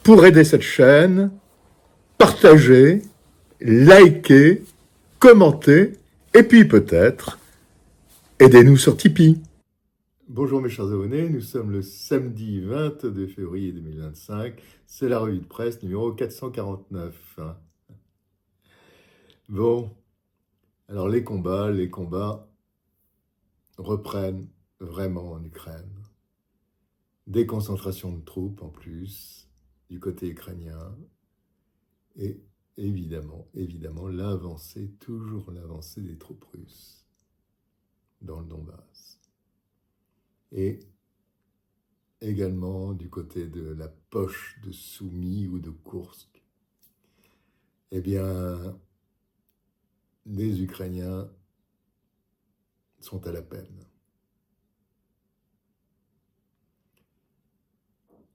Pour aider cette chaîne, partagez, likez, commentez, et puis peut-être, aidez-nous sur Tipeee. Bonjour mes chers abonnés, nous sommes le samedi 22 février 2025, c'est la revue de presse numéro 449. Bon, alors les combats reprennent vraiment en Ukraine. Des concentrations de troupes en plus, du côté ukrainien, et évidemment, toujours l'avancée des troupes russes dans le Donbass. Et également du côté de la poche de Soumy ou de Koursk, eh bien, les Ukrainiens sont à la peine.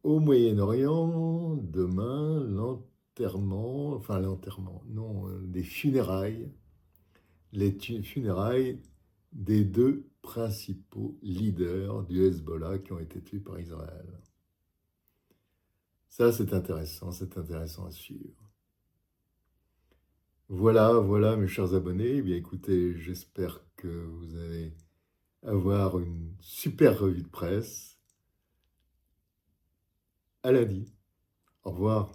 Au Moyen-Orient, demain, les funérailles des deux principaux leaders du Hezbollah qui ont été tués par Israël. Ça, c'est intéressant à suivre. Voilà, mes chers abonnés. Eh bien, écoutez, j'espère que vous allez avoir une super revue de presse. À lundi. Au revoir.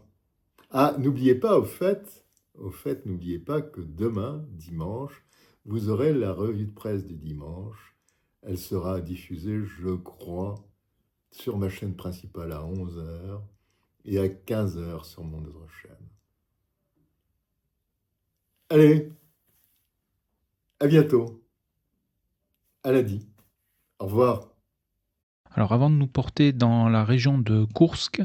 Ah, n'oubliez pas, n'oubliez pas que demain, dimanche, vous aurez la revue de presse du dimanche. Elle sera diffusée, je crois, sur ma chaîne principale à 11h et à 15h sur mon autre chaîne. Allez, à bientôt. À lundi. Au revoir. Alors avant de nous porter dans la région de Koursk,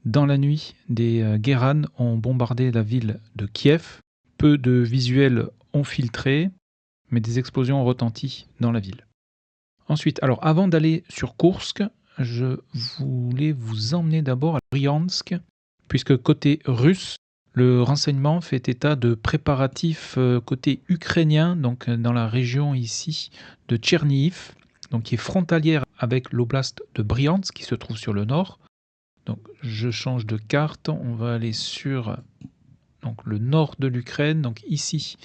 dans la nuit, des Guéranes ont bombardé la ville de Kiev. Peu de visuels ont filtré, mais des explosions ont retenti dans la ville. Ensuite, alors avant d'aller sur Koursk, je voulais vous emmener d'abord à Bryansk, puisque côté russe, le renseignement fait état de préparatifs côté ukrainien, donc dans la région ici de Tchernihiv, donc qui est frontalière avec l'oblast de Bryansk, qui se trouve sur le nord. Donc je change de carte, on va aller sur donc, le nord de l'Ukraine. Donc ici,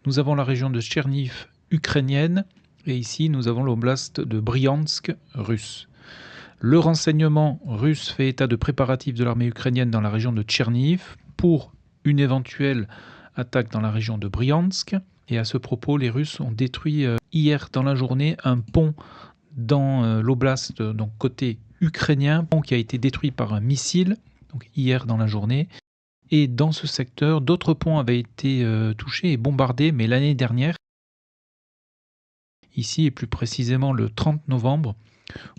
nous avons la région de Tchernihiv ukrainienne, et ici, nous avons l'oblast de Bryansk russe. Le renseignement russe fait état de préparatifs de l'armée ukrainienne dans la région de Tchernihiv pour une éventuelle attaque dans la région de Bryansk. Et à ce propos, les Russes ont détruit hier dans la journée un pont dans l'oblast, donc côté ukrainien, pont qui a été détruit par un missile, donc hier dans la journée. Et dans ce secteur, d'autres ponts avaient été touchés et bombardés, mais l'année dernière, ici et plus précisément le 30 novembre,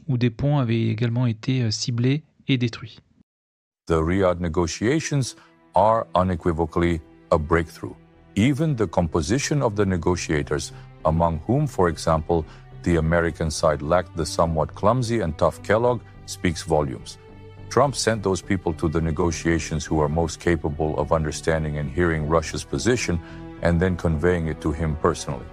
où des ponts avaient également été ciblés et détruits. The Riyadh negotiations are unequivocally a breakthrough. Even the composition of the negotiators, among whom, for example, the American side lacked the somewhat clumsy and tough Kellogg, speaks volumes. Trump sent those people to the negotiations who are most capable of understanding and hearing Russia's position and then conveying it to him personally.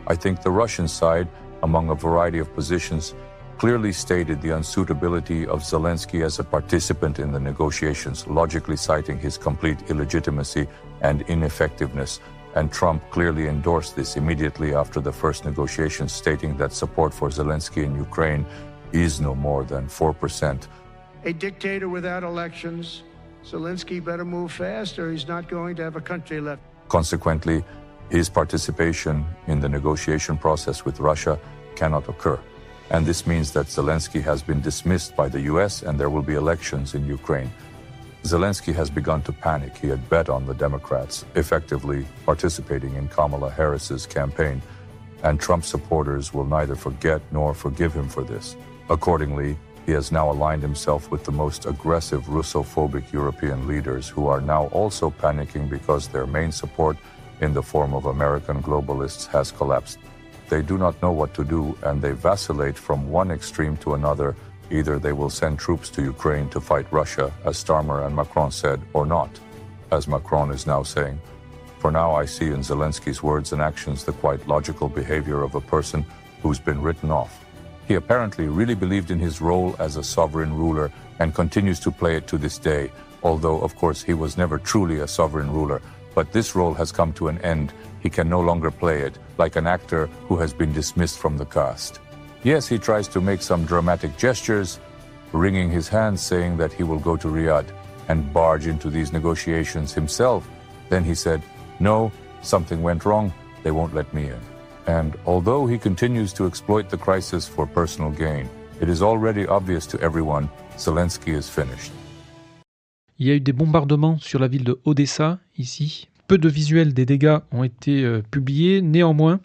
I think the Russian side, among a variety of positions, clearly stated the unsuitability of Zelensky as a participant in the negotiations, logically citing his complete illegitimacy and ineffectiveness. And Trump clearly endorsed this immediately after the first negotiations, stating that support for Zelensky in Ukraine is no more than 4%. A dictator without elections, Zelensky better move fast or he's not going to have a country left. Consequently, his participation in the negotiation process with Russia cannot occur. And this means that Zelensky has been dismissed by the US and there will be elections in Ukraine. Zelensky has begun to panic. He had bet on the Democrats, effectively participating in Kamala Harris's campaign, and Trump supporters will neither forget nor forgive him for this. Accordingly, he has now aligned himself with the most aggressive Russophobic European leaders who are now also panicking because their main support in the form of American globalists has collapsed. They do not know what to do, and they vacillate from one extreme to another. Either they will send troops to Ukraine to fight Russia, as Starmer and Macron said, or not, as Macron is now saying. For now, I see in Zelensky's words and actions the quite logical behavior of a person who's been written off. He apparently really believed in his role as a sovereign ruler and continues to play it to this day, although, of course, he was never truly a sovereign ruler. But this role has come to an end. He can no longer play it, like an actor who has been dismissed from the cast. Yes, he tries to make some dramatic gestures, wringing his hands saying that he will go to Riyadh and barge into these negotiations himself. Then he said, no, something went wrong, they won't let me in. And although he continues to exploit the crisis for personal gain, it is already obvious to everyone, Zelensky is finished. Il y a eu des bombardements sur la ville de Odessa, ici. Peu de visuels des dégâts ont été publiés. Néanmoins,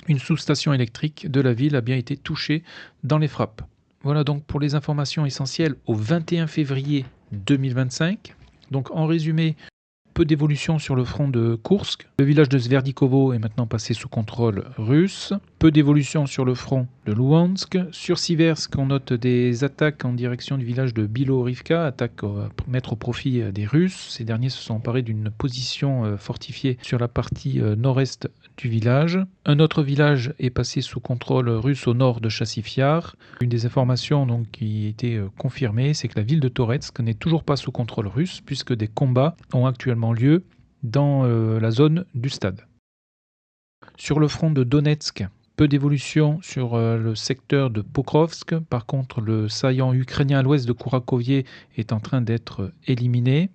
une sous-station électrique de la ville a bien été touchée dans les frappes. Voilà donc pour les informations essentielles au 21 février 2025. Donc en résumé, peu d'évolution sur le front de Koursk. Le village de Sverdikovo est maintenant passé sous contrôle russe. Peu d'évolution sur le front de Louhansk. Sur Siversk, on note des attaques en direction du village de Bilo-Rivka, attaques à mettre au profit des Russes. Ces derniers se sont emparés d'une position fortifiée sur la partie nord-est du village. Un autre village est passé sous contrôle russe au nord de Chassifiar. Une des informations donc, qui a été confirmée, c'est que la ville de Toretsk n'est toujours pas sous contrôle russe, puisque des combats ont actuellement lieu dans la zone du stade. Sur le front de Donetsk, peu d'évolution sur le secteur de Pokrovsk. Par contre, le saillant ukrainien à l'ouest de Kourakovié est en train d'être éliminé.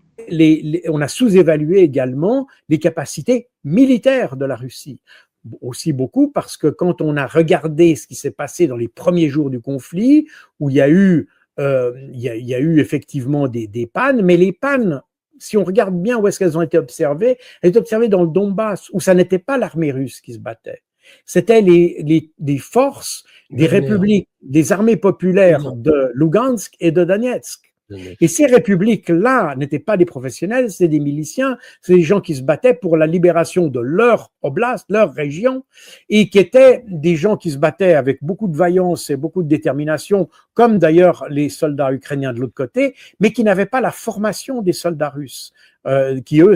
On a sous-évalué également les capacités militaires de la Russie. Aussi beaucoup parce que quand on a regardé ce qui s'est passé dans les premiers jours du conflit, où il y a eu effectivement des pannes, mais les pannes, si on regarde bien où est-ce qu'elles ont été observées, elles étaient observées dans le Donbass, où ça n'était pas l'armée russe qui se battait. C'était les forces des républiques, des armées populaires de Lugansk et de Donetsk. Et ces républiques-là n'étaient pas des professionnels, c'est des miliciens, c'est des gens qui se battaient pour la libération de leur oblast, leur région, et qui étaient des gens qui se battaient avec beaucoup de vaillance et beaucoup de détermination, comme d'ailleurs les soldats ukrainiens de l'autre côté, mais qui n'avaient pas la formation des soldats russes, qui eux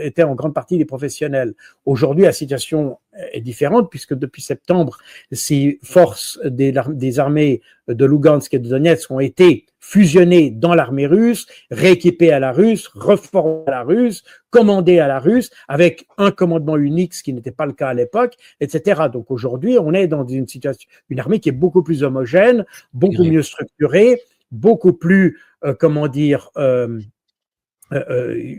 étaient en grande partie des professionnels. Aujourd'hui, la situation est différente puisque depuis septembre, ces forces des armées de Lugansk et de Donetsk ont été fusionnées dans l'armée russe, rééquipées à la russe, reformées à la russe, commandées à la russe, avec un commandement unique, ce qui n'était pas le cas à l'époque, etc. Donc aujourd'hui, on est dans une situation, une armée qui est beaucoup plus homogène, beaucoup mieux structurée, beaucoup plus,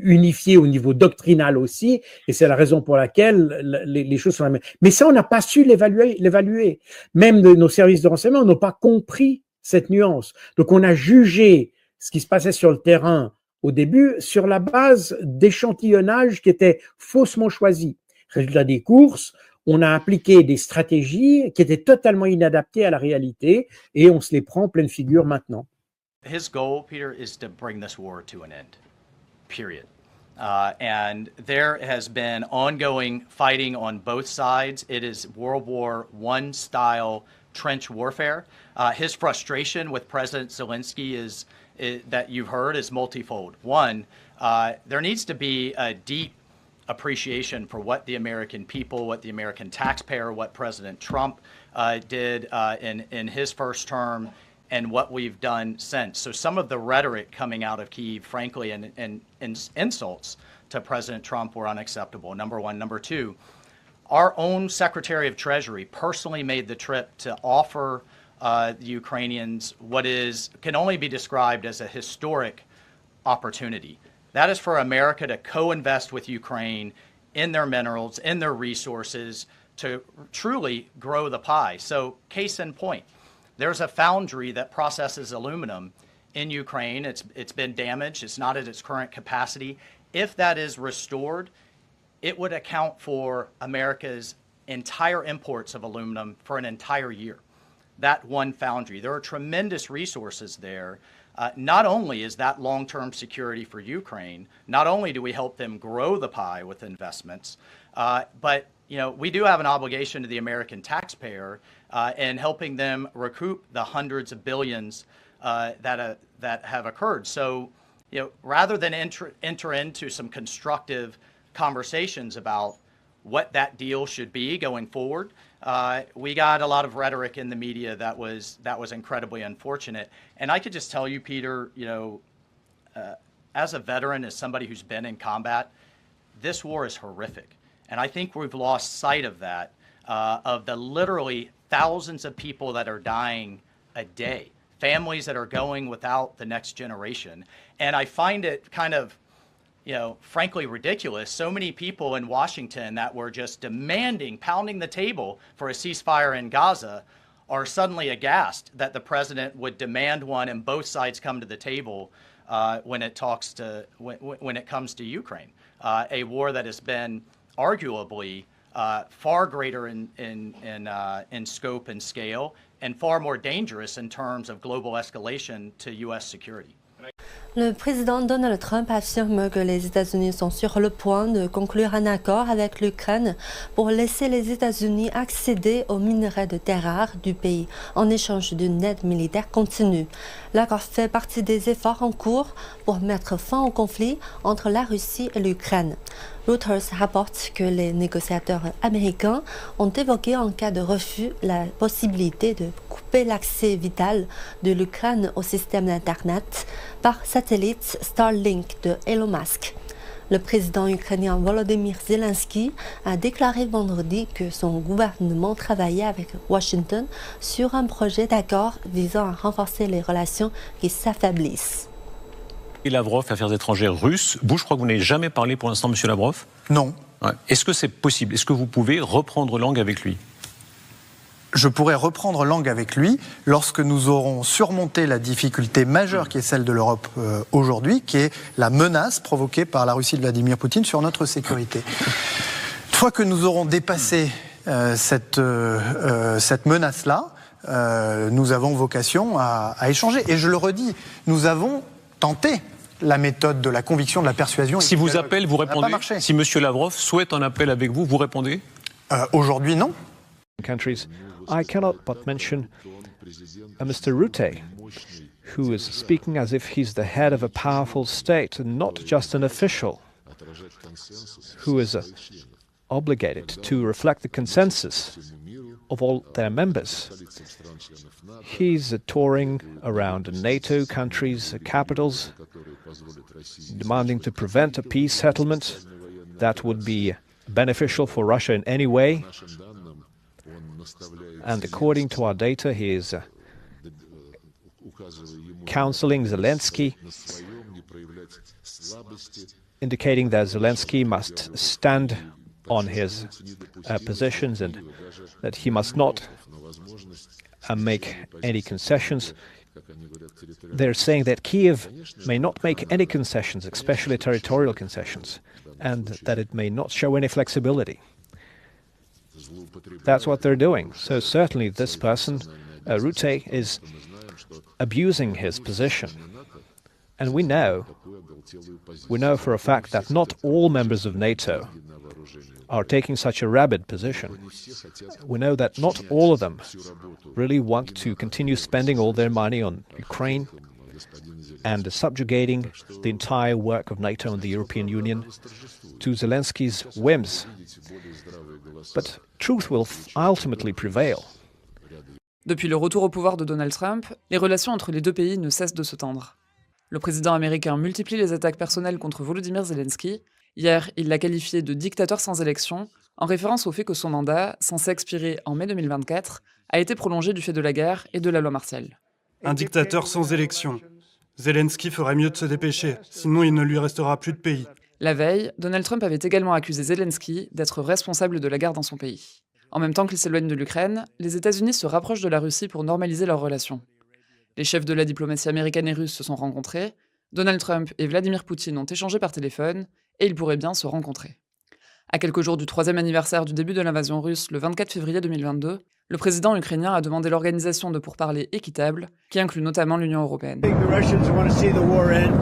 unifié au niveau doctrinal aussi, et c'est la raison pour laquelle les choses sont la même. Mais ça, on n'a pas su l'évaluer. Même nos services de renseignement n'ont pas compris cette nuance. Donc, on a jugé ce qui se passait sur le terrain au début sur la base d'échantillonnages qui étaient faussement choisis. Résultat des courses, on a appliqué des stratégies qui étaient totalement inadaptées à la réalité et on se les prend en pleine figure maintenant. His goal, Peter, is to bring this war to an end. Period. And there has been ongoing fighting on both sides. It is World War I style trench warfare. His frustration with President Zelensky is that you've heard is multifold. One, there needs to be a deep appreciation for what the American people, what the American taxpayer, what President Trump did in his first term, and what we've done since. So some of the rhetoric coming out of Kyiv, frankly, and insults to President Trump were unacceptable, number one. Number two, our own Secretary of Treasury personally made the trip to offer the Ukrainians what can only be described as a historic opportunity. That is for America to co-invest with Ukraine in their minerals, in their resources, to truly grow the pie. So case in point, there's a foundry that processes aluminum in Ukraine. It's been damaged. It's not at its current capacity. If that is restored, it would account for America's entire imports of aluminum for an entire year. That one foundry. There are tremendous resources there. Not only is that long-term security for Ukraine, not only do we help them grow the pie with investments, but we do have an obligation to the American taxpayer in helping them recoup the hundreds of billions that have occurred. So, rather than enter into some constructive conversations about what that deal should be going forward, we got a lot of rhetoric in the media that was incredibly unfortunate. And I could just tell you, Peter, as a veteran, as somebody who's been in combat, this war is horrific. And I think we've lost sight of that, of the literally thousands of people that are dying a day, families that are going without the next generation. And I find it kind of, frankly ridiculous. So many people in Washington that were just demanding, pounding the table for a ceasefire in Gaza are suddenly aghast that the president would demand one and both sides come to the table when it comes to Ukraine, a war that has been arguably far greater in scope and scale and far more dangerous in terms of global escalation to U.S. security. Le président Donald Trump affirme que les États-Unis sont sur le point de conclure un accord avec l'Ukraine pour laisser les États-Unis accéder aux minerais de terres rares du pays en échange d'une aide militaire continue. L'accord fait partie des efforts en cours pour mettre fin au conflit entre la Russie et l'Ukraine. Reuters rapporte que les négociateurs américains ont évoqué en cas de refus la possibilité de couper l'accès vital de l'Ukraine au système d'Internet par satellite Starlink de Elon Musk. Le président ukrainien Volodymyr Zelensky a déclaré vendredi que son gouvernement travaillait avec Washington sur un projet d'accord visant à renforcer les relations qui s'affaiblissent. Et Lavrov, affaires étrangères russes. Vous, je crois que vous n'avez jamais parlé pour l'instant, monsieur Lavrov ? Non. Ouais. Est-ce que c'est possible ? Est-ce que vous pouvez reprendre langue avec lui ? Je pourrais reprendre langue avec lui lorsque nous aurons surmonté la difficulté majeure qui est celle de l'Europe aujourd'hui, qui est la menace provoquée par la Russie de Vladimir Poutine sur notre sécurité. Une fois que nous aurons dépassé cette menace-là, nous avons vocation à échanger. Et je le redis, nous avons tenté la méthode de la conviction, de la persuasion. Si vous appelle, vous répondez. Si monsieur Lavrov souhaite un appel avec vous, vous répondez ? Aujourd'hui, non. Countries, I cannot but mention Mr. Rutte, who is speaking as if he's the head of a powerful state and not just an official, who is obligated to reflect the consensus of all their members. He's touring around NATO countries' capitals, demanding to prevent a peace settlement that would be beneficial for Russia in any way. And according to our data, he is counseling Zelensky, indicating that Zelensky must stand on his positions and that he must not make any concessions. They're saying that Kiev may not make any concessions, especially territorial concessions, and that it may not show any flexibility. That's what they're doing. So certainly this person, Rutte, is abusing his position. And we know for a fact that not all members of NATO are taking such a rabid position. We know that not all of them really want to continue spending all their money on Ukraine and subjugating the entire work of NATO and the European Union to Zelensky's whims. But truth will ultimately prevail. Depuis le retour au pouvoir de Donald Trump, les relations entre les deux pays ne cessent de se tendre. Le président américain multiplie les attaques personnelles contre Volodymyr Zelensky. Hier, il l'a qualifié de dictateur sans élection, en référence au fait que son mandat, censé expirer en mai 2024, a été prolongé du fait de la guerre et de la loi martiale. Un dictateur sans élection. Zelensky ferait mieux de se dépêcher, sinon il ne lui restera plus de pays. La veille, Donald Trump avait également accusé Zelensky d'être responsable de la guerre dans son pays. En même temps qu'il s'éloigne de l'Ukraine, les États-Unis se rapprochent de la Russie pour normaliser leurs relations. Les chefs de la diplomatie américaine et russe se sont rencontrés, Donald Trump et Vladimir Poutine ont échangé par téléphone, et ils pourraient bien se rencontrer. À quelques jours du 3e anniversaire du début de l'invasion russe, le 24 février 2022, le président ukrainien a demandé l'organisation de pourparlers équitables, qui inclut notamment l'Union européenne.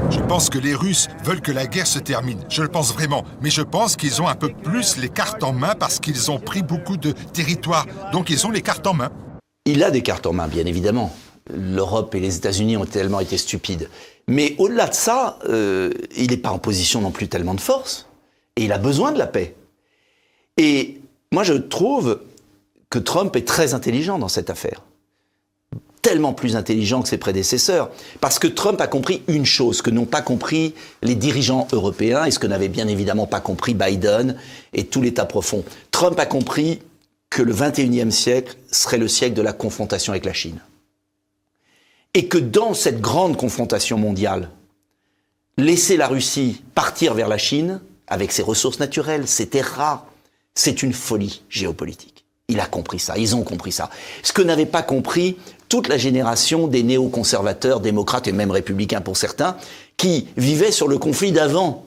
Je pense que les Russes veulent que la guerre se termine. Je le pense vraiment. Mais je pense qu'ils ont un peu plus les cartes en main parce qu'ils ont pris beaucoup de territoire. Donc ils ont les cartes en main. Il a des cartes en main, bien évidemment. L'Europe et les États-Unis ont tellement été stupides. Mais au-delà de ça, il n'est pas en position non plus tellement de force. Et il a besoin de la paix. Et moi, je trouve que Trump est très intelligent dans cette affaire. tellement plus intelligent que ses prédécesseurs. Parce que Trump a compris une chose que n'ont pas compris les dirigeants européens et ce que n'avait bien évidemment pas compris Biden et tout l'État profond. Trump a compris que le 21e siècle serait le siècle de la confrontation avec la Chine. Et que dans cette grande confrontation mondiale, laisser la Russie partir vers la Chine, avec ses ressources naturelles, ses terres rares, c'est une folie géopolitique. Il a compris ça, ils ont compris ça. Ce que n'avait pas compris toute la génération des néoconservateurs, démocrates et même républicains pour certains, qui vivaient sur le conflit d'avant.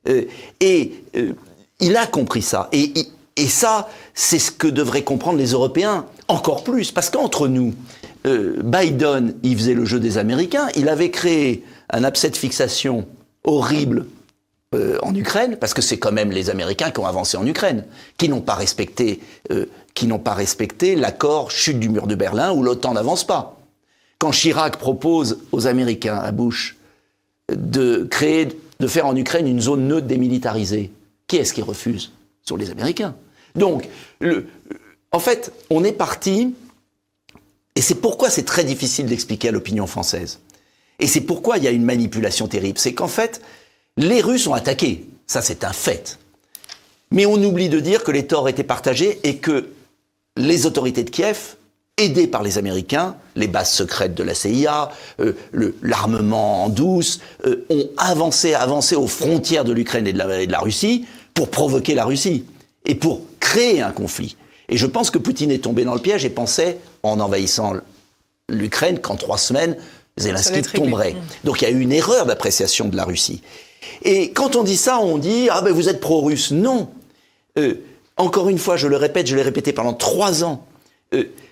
Il a compris ça. Et ça, c'est ce que devraient comprendre les Européens encore plus. Parce qu'entre nous, Biden, il faisait le jeu des Américains, il avait créé un abcès de fixation horrible en Ukraine, parce que c'est quand même les Américains qui ont avancé en Ukraine, qui n'ont pas respecté l'accord chute du mur de Berlin où l'OTAN n'avance pas. Quand Chirac propose aux Américains, à Bush, de faire en Ukraine une zone neutre démilitarisée, qui est-ce qui refuse? Ce sont les Américains. Donc, en fait, on est parti, et c'est pourquoi c'est très difficile d'expliquer à l'opinion française. Et c'est pourquoi il y a une manipulation terrible. C'est qu'en fait, les Russes ont attaqué. Ça, c'est un fait. Mais on oublie de dire que les torts étaient partagés et que les autorités de Kiev, aidées par les Américains, les bases secrètes de la CIA, l'armement en douce, ont avancé aux frontières de l'Ukraine et de la Russie pour provoquer la Russie et pour créer un conflit. Et je pense que Poutine est tombé dans le piège et pensait, en envahissant l'Ukraine, qu'en 3 semaines, Zelensky tomberait. Donc il y a eu une erreur d'appréciation de la Russie. Et quand on dit ça, on dit « Ah ben vous êtes pro-russe ». Non. Encore une fois, je le répète, je l'ai répété pendant 3 ans,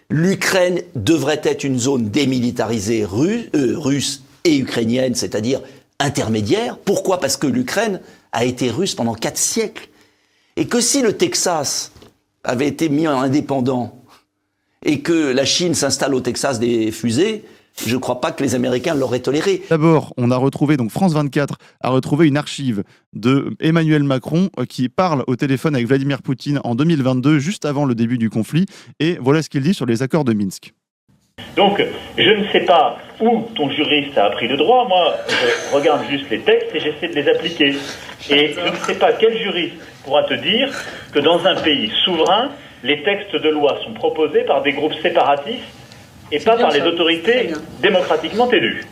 l'Ukraine devrait être une zone démilitarisée russe et ukrainienne, c'est-à-dire intermédiaire. Pourquoi? Parce que l'Ukraine a été russe pendant 4 siècles. Et que si le Texas avait été mis en indépendant et que la Chine s'installe au Texas des fusées, je ne crois pas que les Américains l'auraient toléré. D'abord, on a retrouvé, donc France 24 a retrouvé une archive de Emmanuel Macron qui parle au téléphone avec Vladimir Poutine en 2022, juste avant le début du conflit. Et voilà ce qu'il dit sur les accords de Minsk. Donc, je ne sais pas où ton juriste a appris le droit. Moi, je regarde juste les textes et j'essaie de les appliquer. Et je ne sais pas quel juriste pourra te dire que dans un pays souverain, les textes de loi sont proposés par des groupes séparatistes et pas par les autorités démocratiquement élues.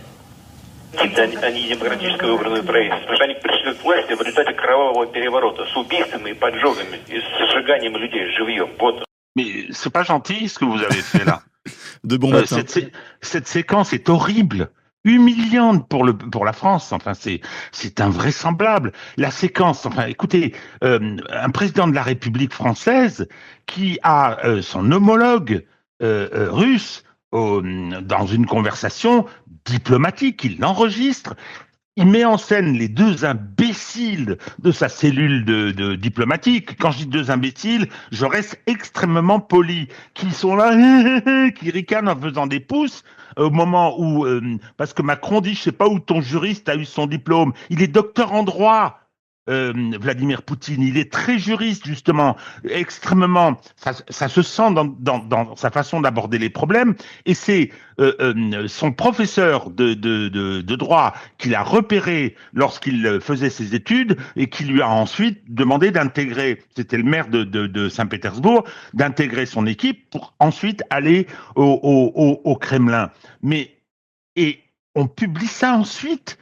Они демократически выбранное правительство. Они пришли к власти в результате кровавого переворота с убийствами, поджогами и сжиганием людей живьем. Вот. Mais c'est pas gentil ce que vous avez fait là. De bon matin. Cette séquence est horrible, humiliante pour la France. Enfin, c'est invraisemblable. La séquence. Enfin, écoutez, un président de la République française qui a son homologue russe dans une conversation diplomatique, il l'enregistre, il met en scène les 2 imbéciles de sa cellule de diplomatique. Quand je dis 2 imbéciles, je reste extrêmement poli, qui sont là, qui ricanent en faisant des pouces au moment où, parce que Macron dit, je sais pas où ton juriste a eu son diplôme, il est docteur en droit. Vladimir Poutine, il est très juriste justement, extrêmement, ça se sent dans sa façon d'aborder les problèmes, et c'est son professeur de droit qu'il a repéré lorsqu'il faisait ses études et qui lui a ensuite demandé d'intégrer, c'était le maire de Saint-Pétersbourg, d'intégrer son équipe pour ensuite aller au Kremlin. Et on publie ça ensuite,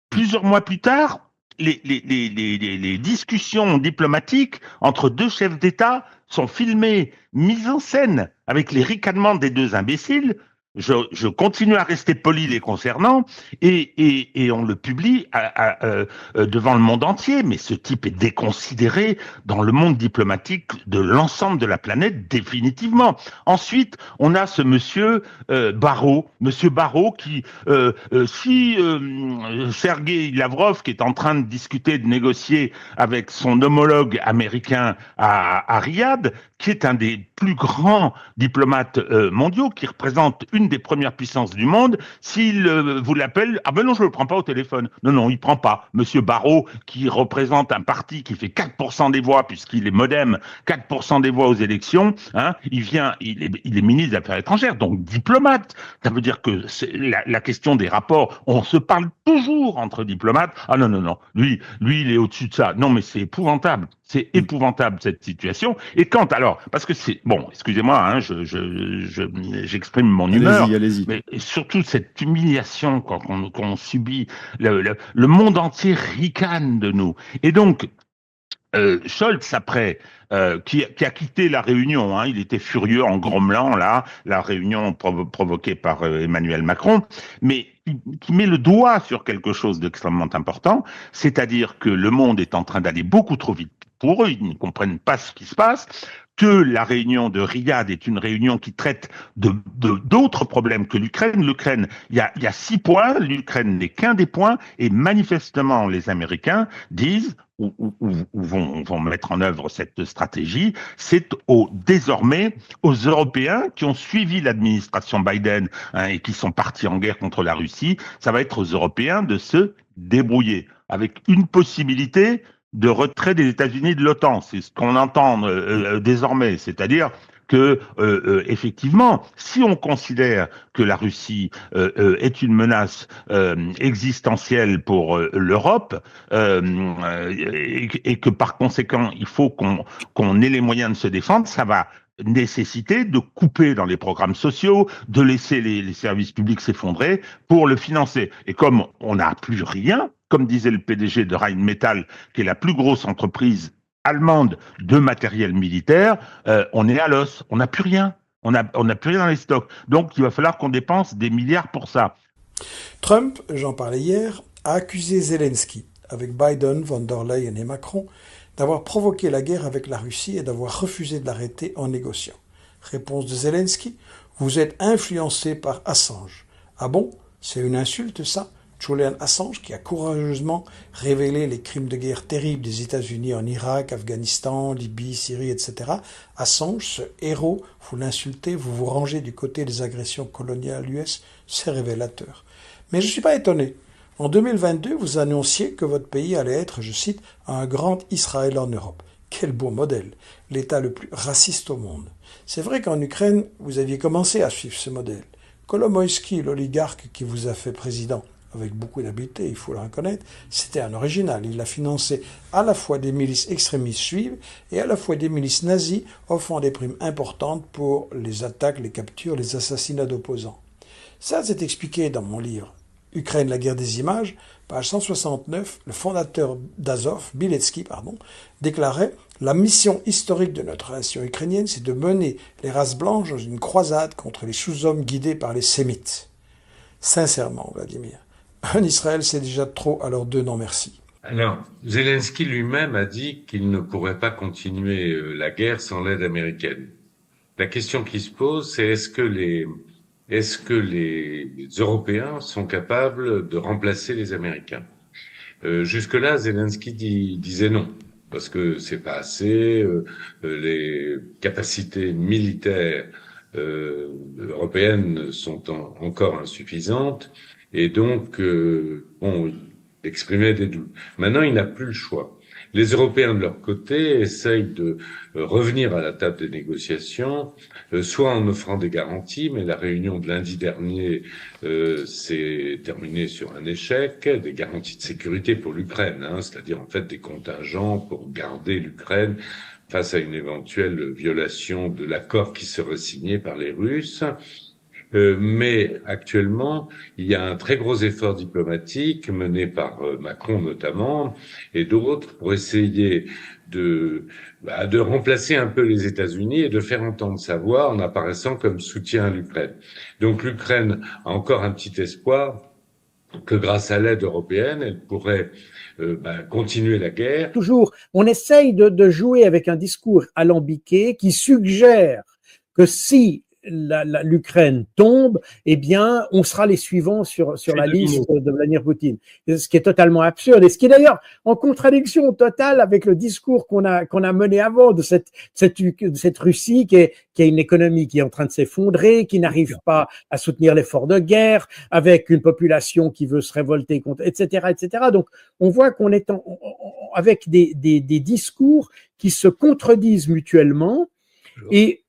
plusieurs mois plus tard. Les discussions diplomatiques entre 2 chefs d'État sont filmées, mises en scène avec les ricanements des 2 imbéciles. Je continue à rester poli les concernant et on le publie devant le monde entier. Mais ce type est déconsidéré dans le monde diplomatique de l'ensemble de la planète définitivement. Ensuite, on a ce monsieur Barrot qui, Sergueï Lavrov, qui est en train de discuter, de négocier avec son homologue américain à Riyad, qui est un des plus grands diplomates mondiaux, qui représente une des premières puissances du monde, s'il vous l'appelle, ah ben non, je ne le prends pas au téléphone. Non, il ne prend pas. Monsieur Barrot, qui représente un parti qui fait 4% des voix, puisqu'il est modem, 4% des voix aux élections, hein, il est ministre des Affaires étrangères, donc diplomate. Ça veut dire que la question des rapports, on se parle toujours entre diplomates. Ah non, lui il est au-dessus de ça. Non, mais c'est épouvantable. C'est épouvantable, cette situation. Et quand, alors, parce que c'est, bon, excusez-moi, hein, j'exprime mon humeur. Allez-y. Mais surtout cette humiliation qu'on subit, le monde entier ricane de nous. Et donc, Scholz, après, qui a quitté la réunion, hein, il était furieux en grommelant, là, la réunion provoquée par Emmanuel Macron, mais qui met le doigt sur quelque chose d'extrêmement important, c'est-à-dire que le monde est en train d'aller beaucoup trop vite pour eux, ils ne comprennent pas ce qui se passe, que la réunion de Riyad est une réunion qui traite d'autres problèmes que l'Ukraine. L'Ukraine, il y a 6 points, l'Ukraine n'est qu'un des points, et manifestement les Américains disent, ou vont mettre en œuvre cette stratégie, c'est désormais aux Européens qui ont suivi l'administration Biden, hein, et qui sont partis en guerre contre la Russie, ça va être aux Européens de se débrouiller, avec une possibilité de retrait des États-Unis de l'OTAN. C'est ce qu'on entend désormais, c'est-à-dire que effectivement, si on considère que la Russie est une menace existentielle pour l'Europe, et que par conséquent, il faut qu'on ait les moyens de se défendre, ça va nécessité de couper dans les programmes sociaux, de laisser les services publics s'effondrer pour le financer. Et comme on n'a plus rien, comme disait le PDG de Rheinmetall, qui est la plus grosse entreprise allemande de matériel militaire, on est à l'os, on n'a plus rien. On n'a plus rien dans les stocks. Donc il va falloir qu'on dépense des milliards pour ça. Trump, j'en parlais hier, a accusé Zelensky, avec Biden, von der Leyen et Macron, d'avoir provoqué la guerre avec la Russie et d'avoir refusé de l'arrêter en négociant. Réponse de Zelensky, vous êtes influencé par Assange. Ah bon? C'est une insulte ça? Julian Assange, qui a courageusement révélé les crimes de guerre terribles des États-Unis en Irak, Afghanistan, Libye, Syrie, etc. Assange, ce héros, vous l'insultez, vous vous rangez du côté des agressions coloniales US, c'est révélateur. Mais je ne suis pas étonné. En 2022, vous annonciez que votre pays allait être, je cite, un grand Israël en Europe. Quel beau modèle, l'État le plus raciste au monde. C'est vrai qu'en Ukraine, vous aviez commencé à suivre ce modèle. Kolomoïski, l'oligarque qui vous a fait président, avec beaucoup d'habileté, il faut le reconnaître, c'était un original. Il a financé à la fois des milices extrémistes juives et à la fois des milices nazies, offrant des primes importantes pour les attaques, les captures, les assassinats d'opposants. Ça, c'est expliqué dans mon livre « Ukraine, la guerre des images », page 169, le fondateur d'Azov, Biletsky, déclarait « La mission historique de notre nation ukrainienne, c'est de mener les races blanches dans une croisade contre les sous-hommes guidés par les sémites. » Sincèrement, Vladimir, un Israël, c'est déjà trop, alors deux, non merci. Alors, Zelensky lui-même a dit qu'il ne pourrait pas continuer la guerre sans l'aide américaine. La question qui se pose, c'est est-ce que les Européens sont capables de remplacer les Américains? Jusque-là, Zelensky disait non, parce que c'est pas assez, les capacités militaires européennes sont encore insuffisantes, et donc, il exprimait des doutes. Maintenant, il n'a plus le choix. Les Européens, de leur côté, essayent de revenir à la table des négociations, soit en offrant des garanties, mais la réunion de lundi dernier s'est terminée sur un échec, des garanties de sécurité pour l'Ukraine, c'est-à-dire en fait des contingents pour garder l'Ukraine face à une éventuelle violation de l'accord qui serait signé par les Russes. Mais actuellement, il y a un très gros effort diplomatique mené par Macron notamment et d'autres pour essayer de remplacer un peu les États-Unis et de faire entendre sa voix en apparaissant comme soutien à l'Ukraine. Donc l'Ukraine a encore un petit espoir que grâce à l'aide européenne, elle pourrait continuer la guerre. Toujours, on essaye de jouer avec un discours alambiqué qui suggère que si l'Ukraine tombe, eh bien, on sera les suivants sur la liste de Vladimir Poutine. Ce qui est totalement absurde et ce qui est d'ailleurs en contradiction totale avec le discours qu'on a mené avant de cette Russie qui a une économie qui est en train de s'effondrer, qui n'arrive pas à soutenir l'effort de guerre, avec une population qui veut se révolter contre, etc., etc. Donc, on voit qu'on est avec des discours qui se contredisent mutuellement et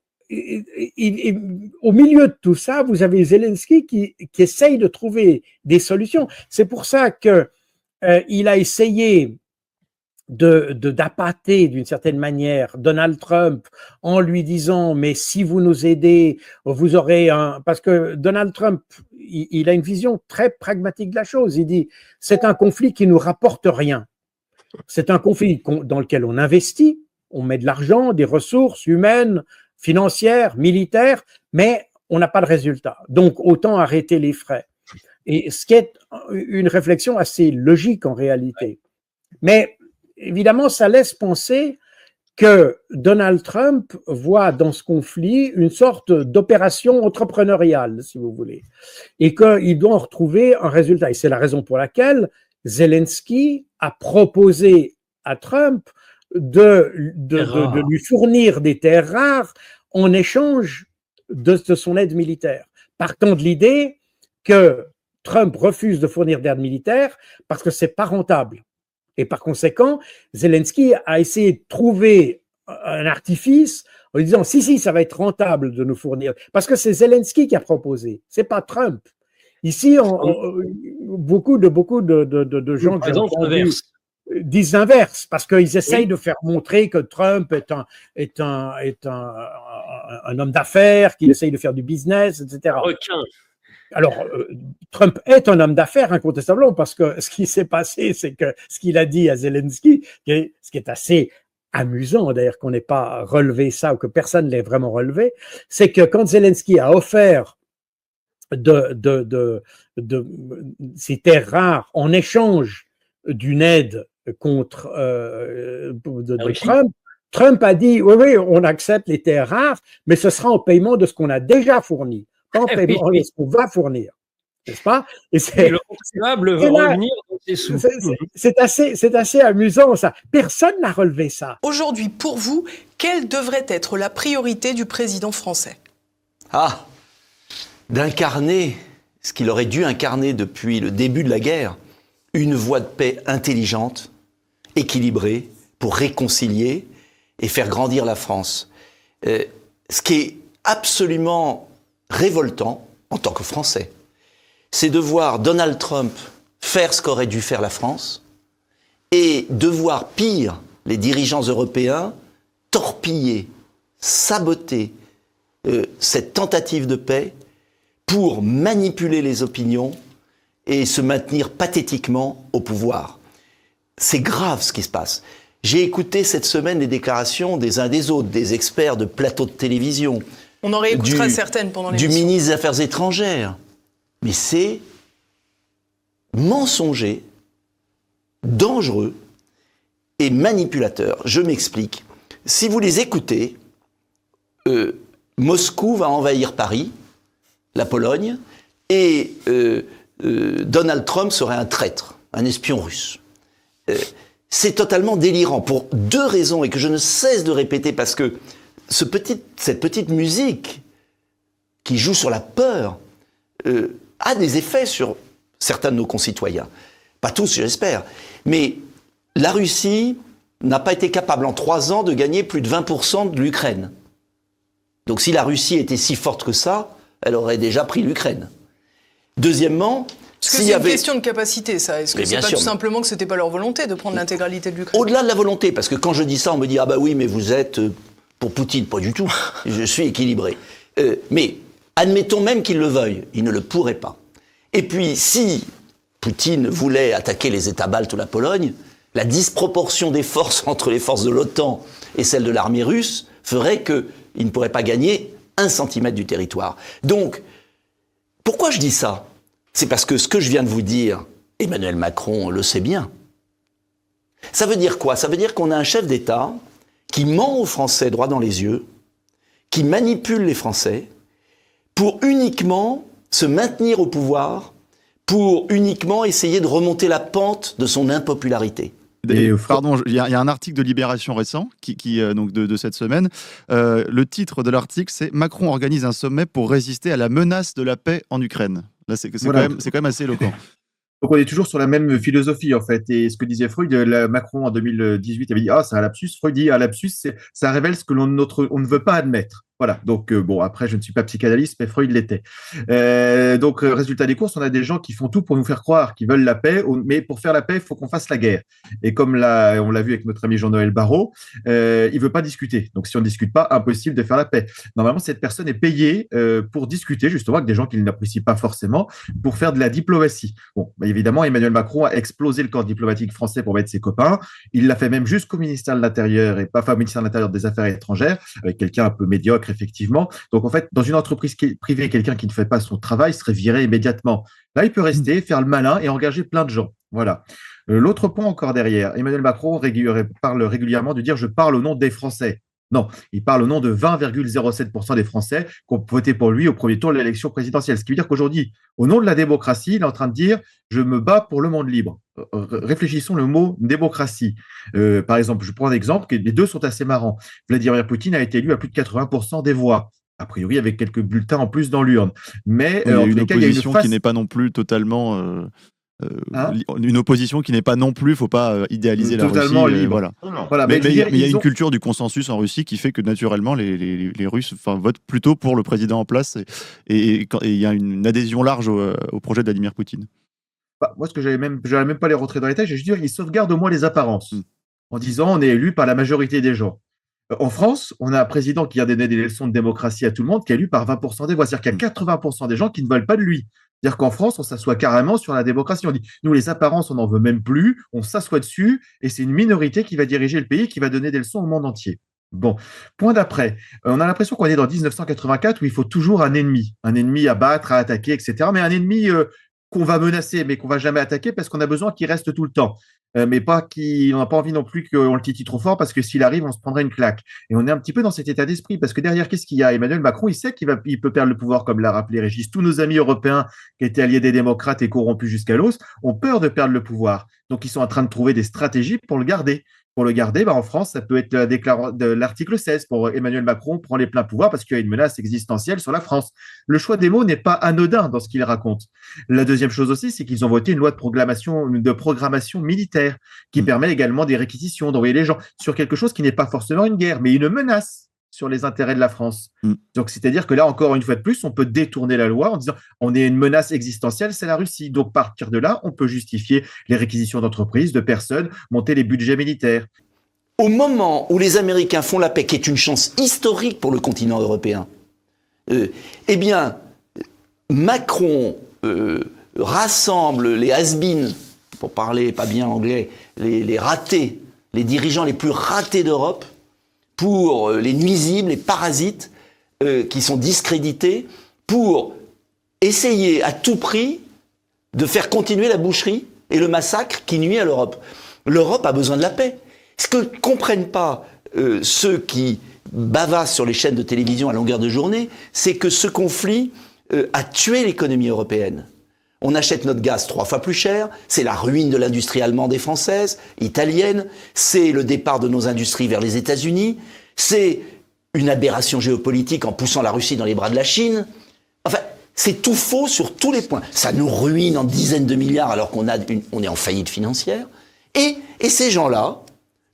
au milieu de tout ça, vous avez Zelensky qui essaye de trouver des solutions. C'est pour ça que il a essayé d'appâter d'une certaine manière Donald Trump en lui disant mais si vous nous aidez, vous aurez parce que Donald Trump il a une vision très pragmatique de la chose. Il dit c'est un conflit qui nous rapporte rien. C'est un conflit dans lequel on investit, on met de l'argent, des ressources humaines, financières, militaires, mais on n'a pas de résultat. Donc, autant arrêter les frais. Et ce qui est une réflexion assez logique en réalité. Mais évidemment, ça laisse penser que Donald Trump voit dans ce conflit une sorte d'opération entrepreneuriale, si vous voulez, et qu'il doit en retrouver un résultat. Et c'est la raison pour laquelle Zelensky a proposé à Trump de lui fournir des terres rares en échange de son aide militaire, partant de l'idée que Trump refuse de fournir d'aide militaire parce que c'est pas rentable. Et par conséquent, Zelensky a essayé de trouver un artifice en lui disant si, ça va être rentable de nous fournir, parce que c'est Zelensky qui a proposé, c'est pas Trump. Ici, beaucoup de gens que j'ai entendus disent l'inverse, parce qu'ils essayent de faire montrer que Trump est un homme d'affaires, qu'il essaye de faire du business, etc. Requin. Alors, Trump est un homme d'affaires incontestablement, parce que ce qui s'est passé, c'est que ce qu'il a dit à Zelensky, ce qui est assez amusant d'ailleurs qu'on n'ait pas relevé ça ou que personne ne l'ait vraiment relevé, c'est que quand Zelensky a offert de ces terres rares en échange d'une aide contre Trump a dit oui, on accepte les terres rares, mais ce sera en paiement de ce qu'on a déjà fourni, pas en paiement de ce qu'on va fournir, n'est-ce pas? Et le contribuable va revenir dans ses sous. C'est assez amusant ça. Personne n'a relevé ça. Aujourd'hui, pour vous, quelle devrait être la priorité du président français? D'incarner ce qu'il aurait dû incarner depuis le début de la guerre, une voie de paix intelligente, équilibrée, pour réconcilier et faire grandir la France. Ce qui est absolument révoltant, en tant que Français, c'est de voir Donald Trump faire ce qu'aurait dû faire la France et de voir, pire, les dirigeants européens torpiller, saboter cette tentative de paix pour manipuler les opinions et se maintenir pathétiquement au pouvoir. C'est grave ce qui se passe. J'ai écouté cette semaine les déclarations des uns des autres, des experts de plateaux de télévision. On en réécoutera certaines pendant l'émission. Du ministre des Affaires étrangères. Mais c'est mensonger, dangereux et manipulateur. Je m'explique. Si vous les écoutez, Moscou va envahir Paris, la Pologne, et Donald Trump serait un traître, un espion russe. C'est totalement délirant pour deux raisons et que je ne cesse de répéter parce que cette petite musique qui joue sur la peur a des effets sur certains de nos concitoyens. Pas tous, j'espère. Mais la Russie n'a pas été capable en 3 ans de gagner plus de 20% de l'Ukraine. Donc si la Russie était si forte que ça, elle aurait déjà pris l'Ukraine. Deuxièmement, est-ce que c'est une question de capacité, ça? Est-ce que c'est pas tout simplement que c'était pas leur volonté de prendre l'intégralité de l'Ukraine? Au-delà de la volonté, parce que quand je dis ça, on me dit « Ah bah oui, mais vous êtes pour Poutine ». Pas du tout. Je suis équilibré. Mais admettons même qu'il le veuille. Il ne le pourrait pas. Et puis, si Poutine voulait attaquer les États baltes ou la Pologne, la disproportion des forces entre les forces de l'OTAN et celles de l'armée russe ferait qu'il ne pourrait pas gagner 1 centimètre du territoire. Donc, pourquoi je dis ça? C'est parce que ce que je viens de vous dire, Emmanuel Macron le sait bien. Ça veut dire quoi? Ça veut dire qu'on a un chef d'État qui ment aux Français droit dans les yeux, qui manipule les Français, pour uniquement se maintenir au pouvoir, pour uniquement essayer de remonter la pente de son impopularité. Pardon, il y a un article de Libération récent donc de cette semaine. Le titre de l'article, c'est « Macron organise un sommet pour résister à la menace de la paix en Ukraine ». Là, c'est Voilà. quand même assez éloquent. Donc on est toujours sur la même philosophie en fait. Et ce que disait Freud, Macron en 2018 avait dit c'est un lapsus. Freud dit un lapsus, ça révèle ce que on ne veut pas admettre. Voilà. Donc bon, après je ne suis pas psychanalyste, mais Freud l'était. Donc résultat des courses, on a des gens qui font tout pour nous faire croire qu'ils veulent la paix, mais pour faire la paix, il faut qu'on fasse la guerre. Et comme on l'a vu avec notre ami Jean-Noël Barrot, il veut pas discuter. Donc si on discute pas, impossible de faire la paix. Normalement, cette personne est payée pour discuter justement avec des gens qu'il n'apprécie pas forcément, pour faire de la diplomatie. Bon, bah, évidemment, Emmanuel Macron a explosé le corps diplomatique français pour mettre ses copains. Il l'a fait même jusqu'au ministère de l'Intérieur et pas au ministère de l'Intérieur des Affaires étrangères, avec quelqu'un un peu médiocre effectivement. Donc en fait, dans une entreprise privée, quelqu'un qui ne fait pas son travail serait viré immédiatement. Là, il peut rester, faire le malin et engager plein de gens. Voilà. L'autre point encore derrière, Emmanuel Macron parle régulièrement de dire « je parle au nom des Français ». Non, il parle au nom de 20,07% des Français qui ont voté pour lui au premier tour de l'élection présidentielle. Ce qui veut dire qu'aujourd'hui, au nom de la démocratie, il est en train de dire « je me bats pour le monde libre ». Réfléchissons le mot démocratie. Par exemple, je prends un exemple, les deux sont assez marrants. Vladimir Poutine a été élu à plus de 80% des voix. A priori, avec quelques bulletins en plus dans l'urne. Mais il y a une opposition qui n'est pas non plus totalement... une opposition qui n'est pas non plus, il ne faut pas idéaliser la Russie. Libre. Voilà. Mais il y a une culture du consensus en Russie qui fait que naturellement les Russes votent plutôt pour le président en place et il y a une adhésion large au projet de Vladimir Poutine. Moi, ce que j'allais même pas les rentrer dans les détails, je veux dire, ils sauvegardent au moins les apparences en disant on est élu par la majorité des gens. En France, on a un président qui a donné des leçons de démocratie à tout le monde, qui est élu par 20% des voix. C'est-à-dire qu'il y a 80% des gens qui ne veulent pas de lui. C'est-à-dire qu'en France, on s'assoit carrément sur la démocratie. On dit, nous, les apparences, on n'en veut même plus, on s'assoit dessus, et c'est une minorité qui va diriger le pays, qui va donner des leçons au monde entier. Bon, point d'après. On a l'impression qu'on est dans 1984 où il faut toujours un ennemi à battre, à attaquer, etc. Mais un ennemi qu'on va menacer, mais qu'on va jamais attaquer parce qu'on a besoin qu'il reste tout le temps. Mais pas on n'a pas envie non plus qu'on le titille trop fort parce que s'il arrive, on se prendrait une claque. Et on est un petit peu dans cet état d'esprit parce que derrière, qu'est-ce qu'il y a? Emmanuel Macron, il sait il peut perdre le pouvoir, comme l'a rappelé Régis. Tous nos amis européens qui étaient alliés des démocrates et corrompus jusqu'à l'os ont peur de perdre le pouvoir. Donc, ils sont en train de trouver des stratégies pour le garder. Pour le garder, en France, ça peut être l'article 16 pour Emmanuel Macron prend les pleins pouvoirs parce qu'il y a une menace existentielle sur la France. Le choix des mots n'est pas anodin dans ce qu'il raconte. La deuxième chose aussi, c'est qu'ils ont voté une loi de programmation militaire qui permet également des réquisitions, d'envoyer les gens sur quelque chose qui n'est pas forcément une guerre, mais une menace sur les intérêts de la France. Donc, c'est-à-dire que là, encore une fois de plus, on peut détourner la loi en disant on est une menace existentielle, c'est la Russie. Donc, à partir de là, on peut justifier les réquisitions d'entreprises, de personnes, monter les budgets militaires. Au moment où les Américains font la paix, qui est une chance historique pour le continent européen, eh bien, Macron rassemble les has-beens, pour parler pas bien anglais, les ratés, les dirigeants les plus ratés d'Europe, pour les nuisibles, les parasites qui sont discrédités, pour essayer à tout prix de faire continuer la boucherie et le massacre qui nuit à l'Europe. L'Europe a besoin de la paix. Ce que ne comprennent pas ceux qui bavassent sur les chaînes de télévision à longueur de journée, c'est que ce conflit a tué l'économie européenne. On achète notre gaz 3 fois plus cher, c'est la ruine de l'industrie allemande et française, italienne, c'est le départ de nos industries vers les États-Unis, c'est une aberration géopolitique en poussant la Russie dans les bras de la Chine. Enfin, c'est tout faux sur tous les points. Ça nous ruine en dizaines de milliards alors qu'on est en faillite financière. Et ces gens-là,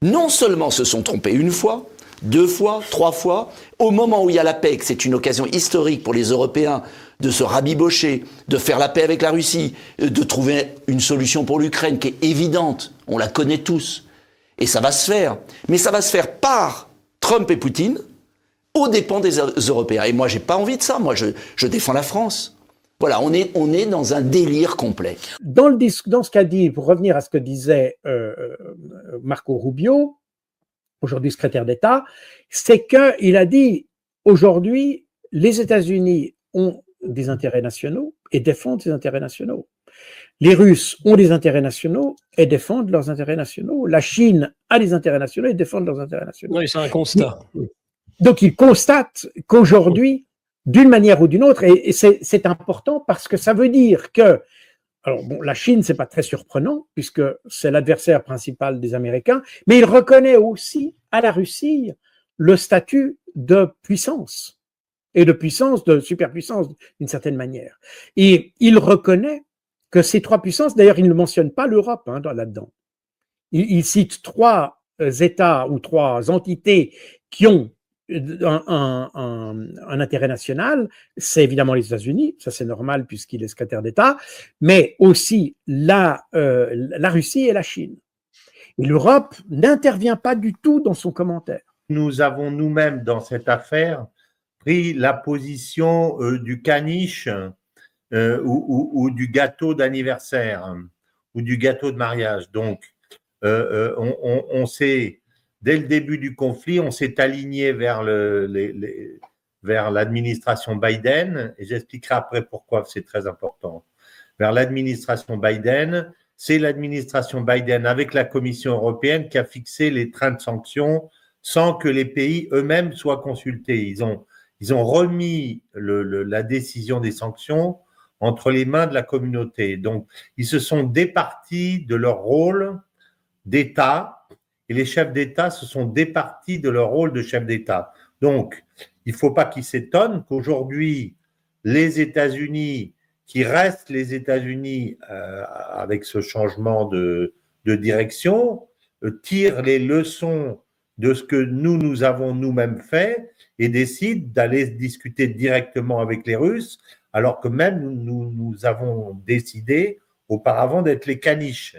non seulement se sont trompés une fois, 2 fois, 3 fois, au moment où il y a la paix, que c'est une occasion historique pour les Européens de se rabibocher, de faire la paix avec la Russie, de trouver une solution pour l'Ukraine qui est évidente, on la connaît tous. Et ça va se faire. Mais ça va se faire par Trump et Poutine, aux dépens des Européens. Et moi, j'ai pas envie de ça. Moi, je défends la France. Voilà, on est dans un délire complet. Dans ce qu'a dit, pour revenir à ce que disait Marco Rubio, aujourd'hui secrétaire d'État, c'est qu'il a dit, aujourd'hui, les États-Unis ont des intérêts nationaux et défendent ces intérêts nationaux. Les Russes ont des intérêts nationaux et défendent leurs intérêts nationaux. La Chine a des intérêts nationaux et défendent leurs intérêts nationaux. Oui, c'est un constat. Donc, il constate qu'aujourd'hui, d'une manière ou d'une autre, et c'est important parce que ça veut dire que, alors bon, la Chine, c'est pas très surprenant puisque c'est l'adversaire principal des Américains, mais il reconnaît aussi à la Russie le statut de puissance et de puissance, de superpuissance d'une certaine manière. Et il reconnaît que ces trois puissances, d'ailleurs, il ne mentionne pas l'Europe là-dedans. Il cite trois États ou trois entités qui ont un intérêt national, c'est évidemment les États-Unis, ça c'est normal puisqu'il est secrétaire d'État, mais aussi la Russie et la Chine. Et l'Europe n'intervient pas du tout dans son commentaire. Nous avons nous-mêmes dans cette affaire pris la position du caniche ou du gâteau d'anniversaire ou du gâteau de mariage. Donc, on s'est, dès le début du conflit, on s'est aligné vers l'administration Biden, et j'expliquerai après pourquoi c'est très important. Vers l'administration Biden, c'est l'administration Biden avec la Commission européenne qui a fixé les trains de sanctions sans que les pays eux-mêmes soient consultés. Ils ont remis la décision des sanctions entre les mains de la communauté. Donc, ils se sont départis de leur rôle d'État, et les chefs d'État se sont départis de leur rôle de chef d'État. Donc, il ne faut pas qu'ils s'étonnent qu'aujourd'hui, les États-Unis, qui restent les États-Unis avec ce changement de direction, tirent les leçons de ce que nous avons nous-mêmes fait et décident d'aller discuter directement avec les Russes, alors que même nous avons décidé auparavant d'être les caniches.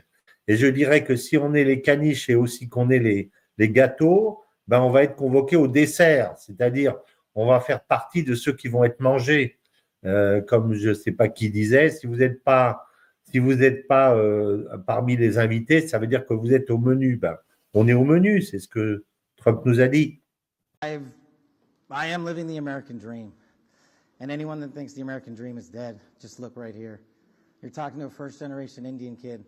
Et je dirais que si on est les caniches et aussi qu'on est les gâteaux, ben on va être convoqué au dessert, c'est-à-dire on va faire partie de ceux qui vont être mangés. Comme je ne sais pas qui disait, si vous n'êtes pas parmi les invités, ça veut dire que vous êtes au menu. Ben, on est au menu, c'est ce que Trump nous a dit. I am living the American dream. And anyone that thinks the American dream is dead, just look right here. You're talking to a first-generation Indian kid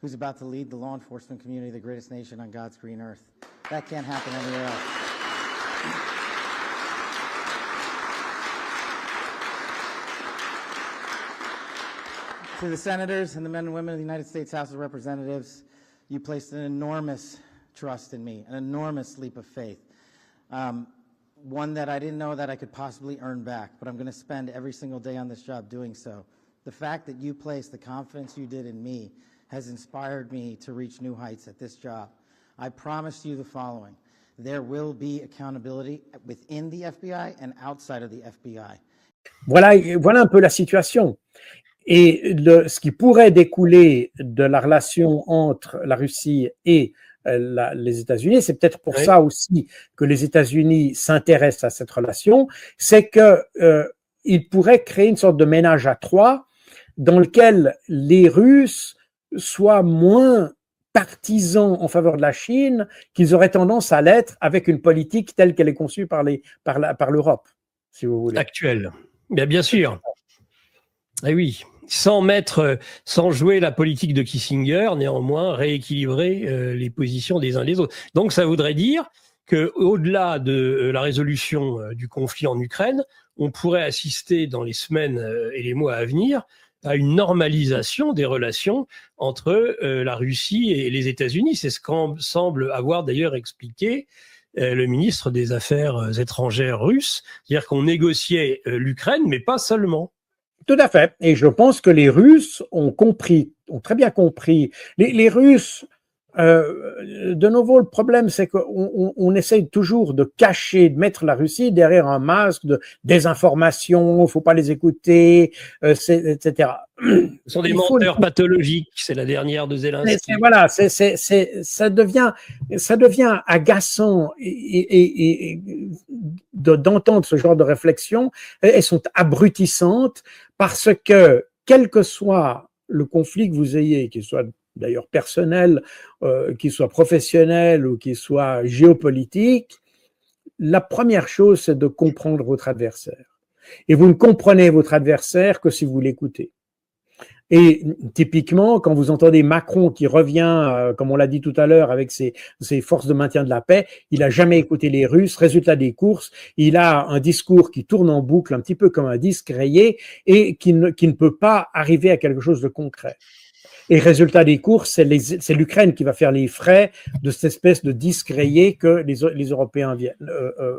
who's about to lead the law enforcement community of the greatest nation on God's green earth. That can't happen anywhere else. To the senators and the men and women of the United States House of Representatives, you placed an enormous trust in me, an enormous leap of faith. One that I didn't know that I could possibly earn back, but I'm going to spend every single day on this job doing so. The fact that you placed the confidence you did in me has inspired me to reach new heights at this job. I promise you the following. There will be accountability within the FBI and outside of the FBI. Voilà un peu la situation. Et ce qui pourrait découler de la relation entre la Russie et les États-Unis, c'est peut-être pour ça aussi que les États-Unis s'intéressent à cette relation, c'est que il pourrait créer une sorte de ménage à trois dans lequel les Russes soient moins partisans en faveur de la Chine qu'ils auraient tendance à l'être avec une politique telle qu'elle est conçue par l'Europe, si vous voulez. Actuelle. Bien sûr. Eh oui. Sans jouer la politique de Kissinger, néanmoins rééquilibrer les positions des uns des autres. Donc ça voudrait dire qu'au-delà de la résolution du conflit en Ukraine, on pourrait assister dans les semaines et les mois à venir à une normalisation des relations entre la Russie et les États-Unis. C'est ce qu'en semble avoir d'ailleurs expliqué le ministre des Affaires étrangères russe, c'est-à-dire qu'on négociait l'Ukraine, mais pas seulement. Tout à fait. Et je pense que les Russes ont très bien compris. Les Russes, de nouveau, le problème, c'est qu'on essaye toujours de cacher, de mettre la Russie derrière un masque de désinformation, il ne faut pas les écouter, etc. Ce sont des menteurs pathologiques, c'est la dernière de Zelensky. Voilà, ça devient agaçant et d'entendre ce genre de réflexion. Elles sont abrutissantes parce que, quel que soit le conflit que vous ayez, qu'il soit d'ailleurs personnel, qu'il soit professionnel ou qu'il soit géopolitique, la première chose, c'est de comprendre votre adversaire. Et vous ne comprenez votre adversaire que si vous l'écoutez. Et typiquement, quand vous entendez Macron qui revient, comme on l'a dit tout à l'heure, avec ses forces de maintien de la paix, il n'a jamais écouté les Russes. Résultat des courses, il a un discours qui tourne en boucle, un petit peu comme un disque rayé, et qui ne peut pas arriver à quelque chose de concret. Et résultat des courses, c'est l'Ukraine qui va faire les frais de cette espèce de disque rayé que les Européens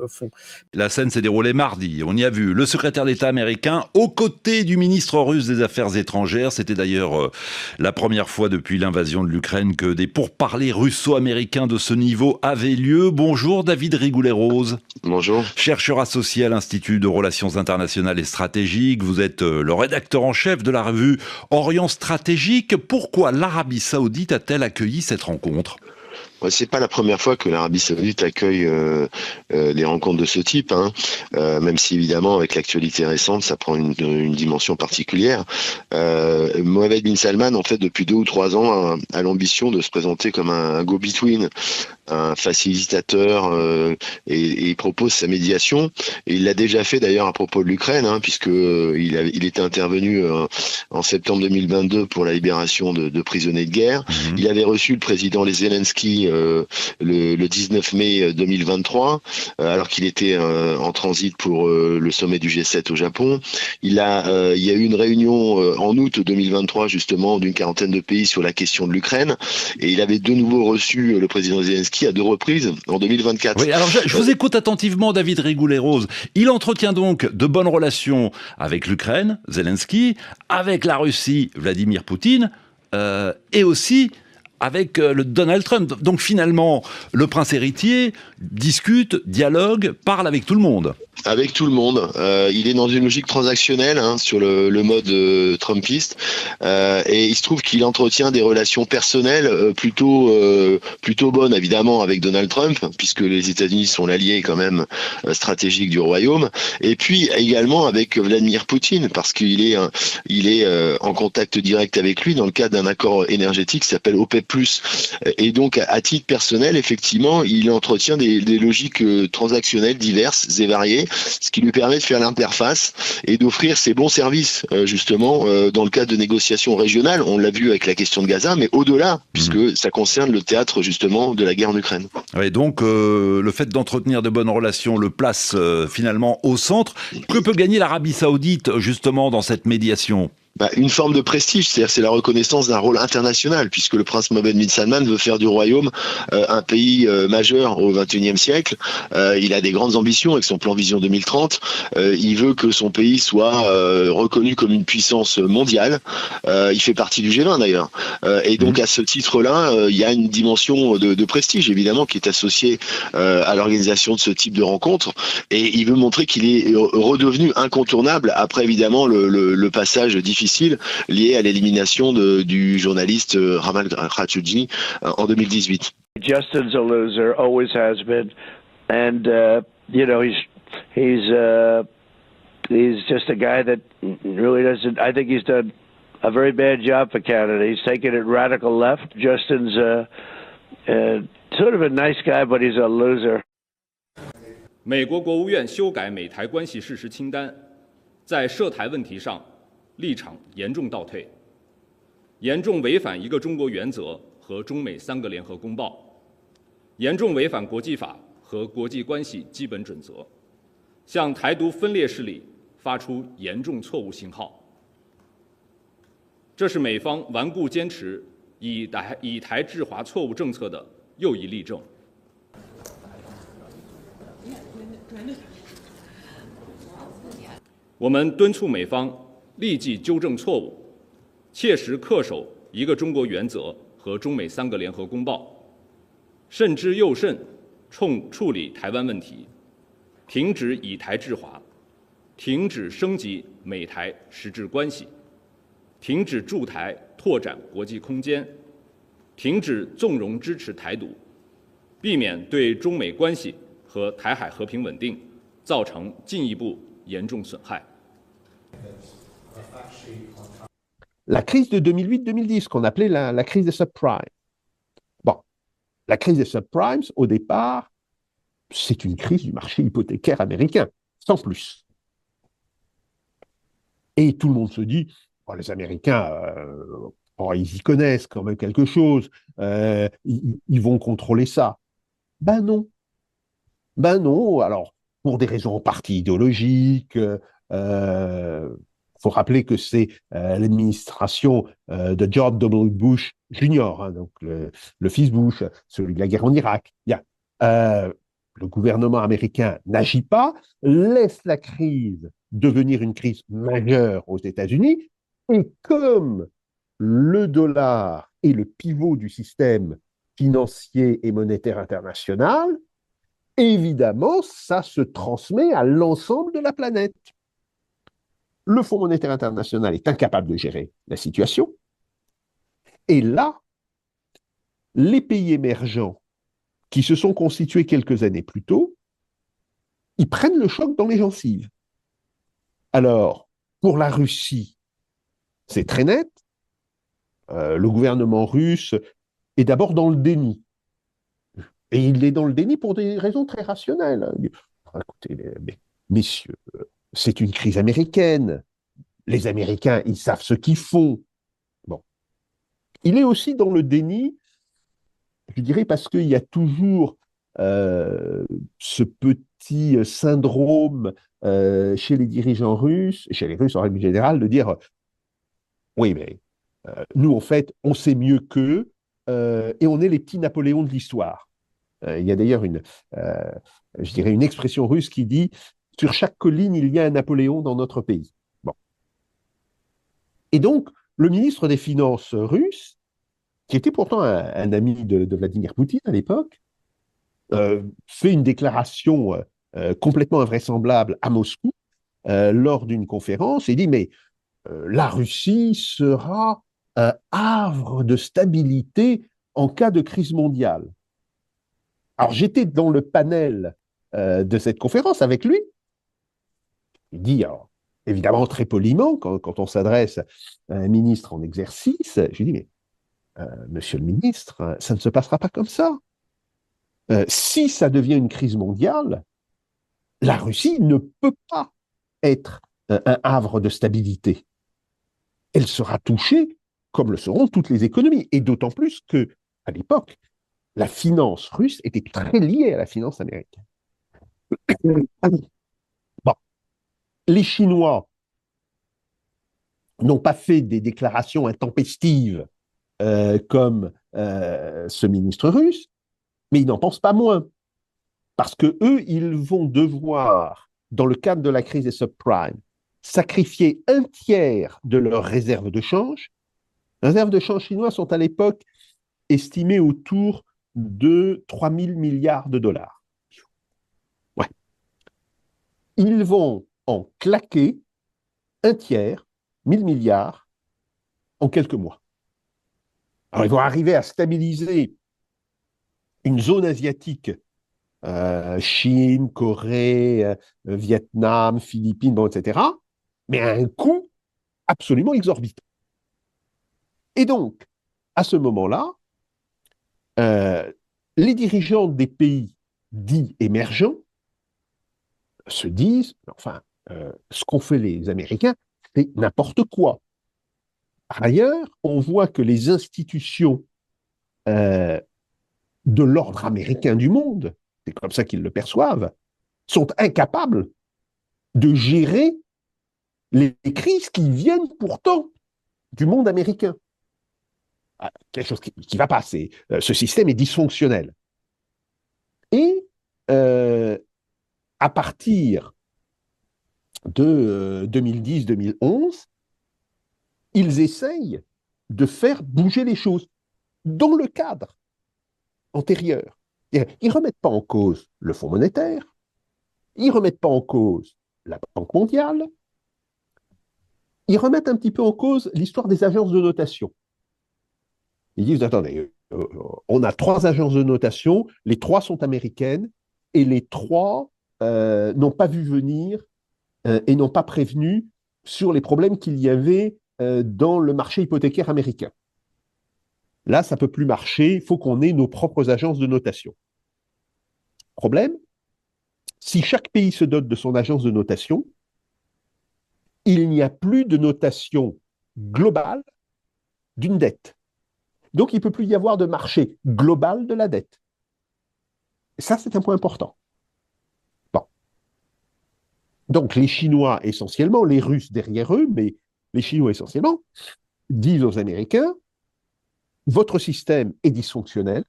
font. La scène s'est déroulée mardi. On y a vu le secrétaire d'État américain aux côtés du ministre russe des Affaires étrangères. C'était d'ailleurs la première fois depuis l'invasion de l'Ukraine que des pourparlers russo-américains de ce niveau avaient lieu. Bonjour David Rigoulet-Rose. Bonjour. Chercheur associé à l'Institut de Relations internationales et stratégiques. Vous êtes le rédacteur en chef de la revue Orient Stratégique. Pourquoi l'Arabie Saoudite a-t-elle accueilli cette rencontre ? C'est pas la première fois que l'Arabie Saoudite accueille les rencontres de ce type, même si évidemment avec l'actualité récente, ça prend une dimension particulière. Mohammed bin Salman, en fait, depuis 2 ou 3 ans, a l'ambition de se présenter comme un go-between, un facilitateur, et il propose sa médiation. Et il l'a déjà fait d'ailleurs à propos de l'Ukraine, puisque il était intervenu en septembre 2022 pour la libération de prisonniers de guerre. Il avait reçu le président Zelensky le 19 mai 2023, alors qu'il était en transit pour le sommet du G7 au Japon. Il y a eu une réunion en août 2023 justement d'une 40aine de pays sur la question de l'Ukraine, et il avait de nouveau reçu le président Zelensky à 2 reprises en 2024. Oui, alors je vous écoute attentivement, David Rigoulet-Rose. Il entretient donc de bonnes relations avec l'Ukraine, Zelensky, avec la Russie, Vladimir Poutine, et aussi avec le Donald Trump. Donc finalement, le prince héritier discute, dialogue, parle avec tout le monde. Avec tout le monde. Il est dans une logique transactionnelle sur le mode trumpiste, et il se trouve qu'il entretient des relations personnelles plutôt bonnes, évidemment, avec Donald Trump, puisque les États-Unis sont l'allié quand même stratégique du royaume, et puis également avec Vladimir Poutine, parce qu'il est en contact direct avec lui dans le cadre d'un accord énergétique qui s'appelle OPEP+. Et donc, à titre personnel, effectivement, il entretient des logiques transactionnelles diverses et variées, ce qui lui permet de faire l'interface et d'offrir ses bons services, justement, dans le cadre de négociations régionales. On l'a vu avec la question de Gaza, mais au-delà, puisque ça concerne le théâtre, justement, de la guerre en Ukraine. Oui, donc, le fait d'entretenir de bonnes relations le place finalement au centre. Que peut gagner l'Arabie Saoudite, justement, dans cette médiation ? Une forme de prestige, c'est-à-dire c'est la reconnaissance d'un rôle international, puisque le prince Mohammed bin Salman veut faire du royaume un pays majeur au XXIe siècle. Il a des grandes ambitions avec son plan Vision 2030. Il veut que son pays soit reconnu comme une puissance mondiale. Il fait partie du G20 d'ailleurs. Et donc à ce titre-là, il y a une dimension de prestige évidemment qui est associée à l'organisation de ce type de rencontre. Et il veut montrer qu'il est redevenu incontournable après évidemment le passage difficile lié à l'élimination du journaliste Jamal Khashoggi en 2018. Justin's a loser, always has been, and he's just a guy that really doesn't. I think he's done a very bad job for Canada. He's taken it radical left. Justin's sort of a nice guy, but he's a loser. 美国国务院修改美台关系事实清单，在涉台问题上。立场严重倒退，严重违反一个中国原则和中美3个联合公报，严重违反国际法和国际关系基本准则，向台独分裂势力发出严重错误信号。这是美方顽固坚持以台制华错误政策的又一例证。我们敦促美方立即纠正错误，切实恪守一个中国原则和中美3个联合公报，慎之又慎，处理台湾问题，停止以台制华，停止升级美台实质关系，停止驻台拓展国际空间，停止纵容支持台独，避免对中美关系和台海和平稳定造成进一步严重损害。La crise de 2008-2010, qu'on appelait la crise des subprimes. Bon, la crise des subprimes, au départ, c'est une crise du marché hypothécaire américain, sans plus. Et tout le monde se dit, bon, les Américains, ils y connaissent quand même quelque chose, ils vont contrôler ça. Ben non. Ben non, alors, pour des raisons en partie idéologiques, faut rappeler que c'est l'administration de George W. Bush Jr., hein, donc le fils Bush, celui de la guerre en Irak. Bien, le gouvernement américain n'agit pas, laisse la crise devenir une crise majeure aux États-Unis, et comme le dollar est le pivot du système financier et monétaire international, évidemment, ça se transmet à l'ensemble de la planète. Le Fonds monétaire international est incapable de gérer la situation. Et là, les pays émergents qui se sont constitués quelques années plus tôt, ils prennent le choc dans les gencives. Alors, pour la Russie, c'est très net. Le gouvernement russe est d'abord dans le déni. Et il est dans le déni pour des raisons très rationnelles. Écoutez, messieurs, c'est une crise américaine. Les Américains, ils savent ce qu'ils font. Bon. Il est aussi dans le déni, je dirais, parce qu'il y a toujours ce petit syndrome chez les dirigeants russes, chez les Russes en règle générale, de dire oui, mais nous, en fait, on sait mieux qu'eux et on est les petits Napoléons de l'histoire. Il y a d'ailleurs je dirais une expression russe qui dit « Sur chaque colline, il y a un Napoléon dans notre pays ». Bon. Et donc, le ministre des Finances russe, qui était pourtant un ami de Vladimir Poutine à l'époque, fait une déclaration complètement invraisemblable à Moscou lors d'une conférence et dit « Mais la Russie sera un havre de stabilité en cas de crise mondiale ». Alors, j'étais dans le panel de cette conférence avec lui. Il dit, alors, évidemment très poliment, quand on s'adresse à un ministre en exercice, je lui dis, mais monsieur le ministre, ça ne se passera pas comme ça. Si ça devient une crise mondiale, la Russie ne peut pas être un havre de stabilité. Elle sera touchée, comme le seront toutes les économies, et d'autant plus que, à l'époque, la finance russe était très liée à la finance américaine. Bon. Les Chinois n'ont pas fait des déclarations intempestives comme ce ministre russe, mais ils n'en pensent pas moins. Parce que eux, ils vont devoir, dans le cadre de la crise des subprimes, sacrifier un tiers de leurs réserves de change. Les réserves de change chinoises sont à l'époque estimées autour de 3 000 milliards de dollars. Ouais. Ils vont en claquer un tiers, 1 000 milliards, en quelques mois. Alors, ils vont arriver à stabiliser une zone asiatique, Chine, Corée, Vietnam, Philippines, bon, etc., mais à un coût absolument exorbitant. Et donc, à ce moment-là, les dirigeants des pays dits émergents se disent, enfin, ce qu'ont fait les Américains, c'est n'importe quoi. Par ailleurs, on voit que les institutions de l'ordre américain du monde, c'est comme ça qu'ils le perçoivent, sont incapables de gérer les crises qui viennent pourtant du monde américain. Quelque chose qui ne va pas, ce système est dysfonctionnel. Et à partir de 2010-2011, ils essayent de faire bouger les choses dans le cadre antérieur. Ils ne remettent pas en cause le Fonds monétaire, ils ne remettent pas en cause la Banque mondiale, ils remettent un petit peu en cause l'histoire des agences de notation. Ils disent, attendez, on a 3 agences de notation, les 3 sont américaines, et les 3 n'ont pas vu venir et n'ont pas prévenu sur les problèmes qu'il y avait dans le marché hypothécaire américain. Là, ça ne peut plus marcher, il faut qu'on ait nos propres agences de notation. Problème, si chaque pays se dote de son agence de notation, il n'y a plus de notation global d'une dette. Donc, il ne peut plus y avoir de marché global de la dette. Et ça, c'est un point important. Bon. Donc, les Chinois essentiellement, les Russes derrière eux, mais les Chinois essentiellement, disent aux Américains, votre système est dysfonctionnel,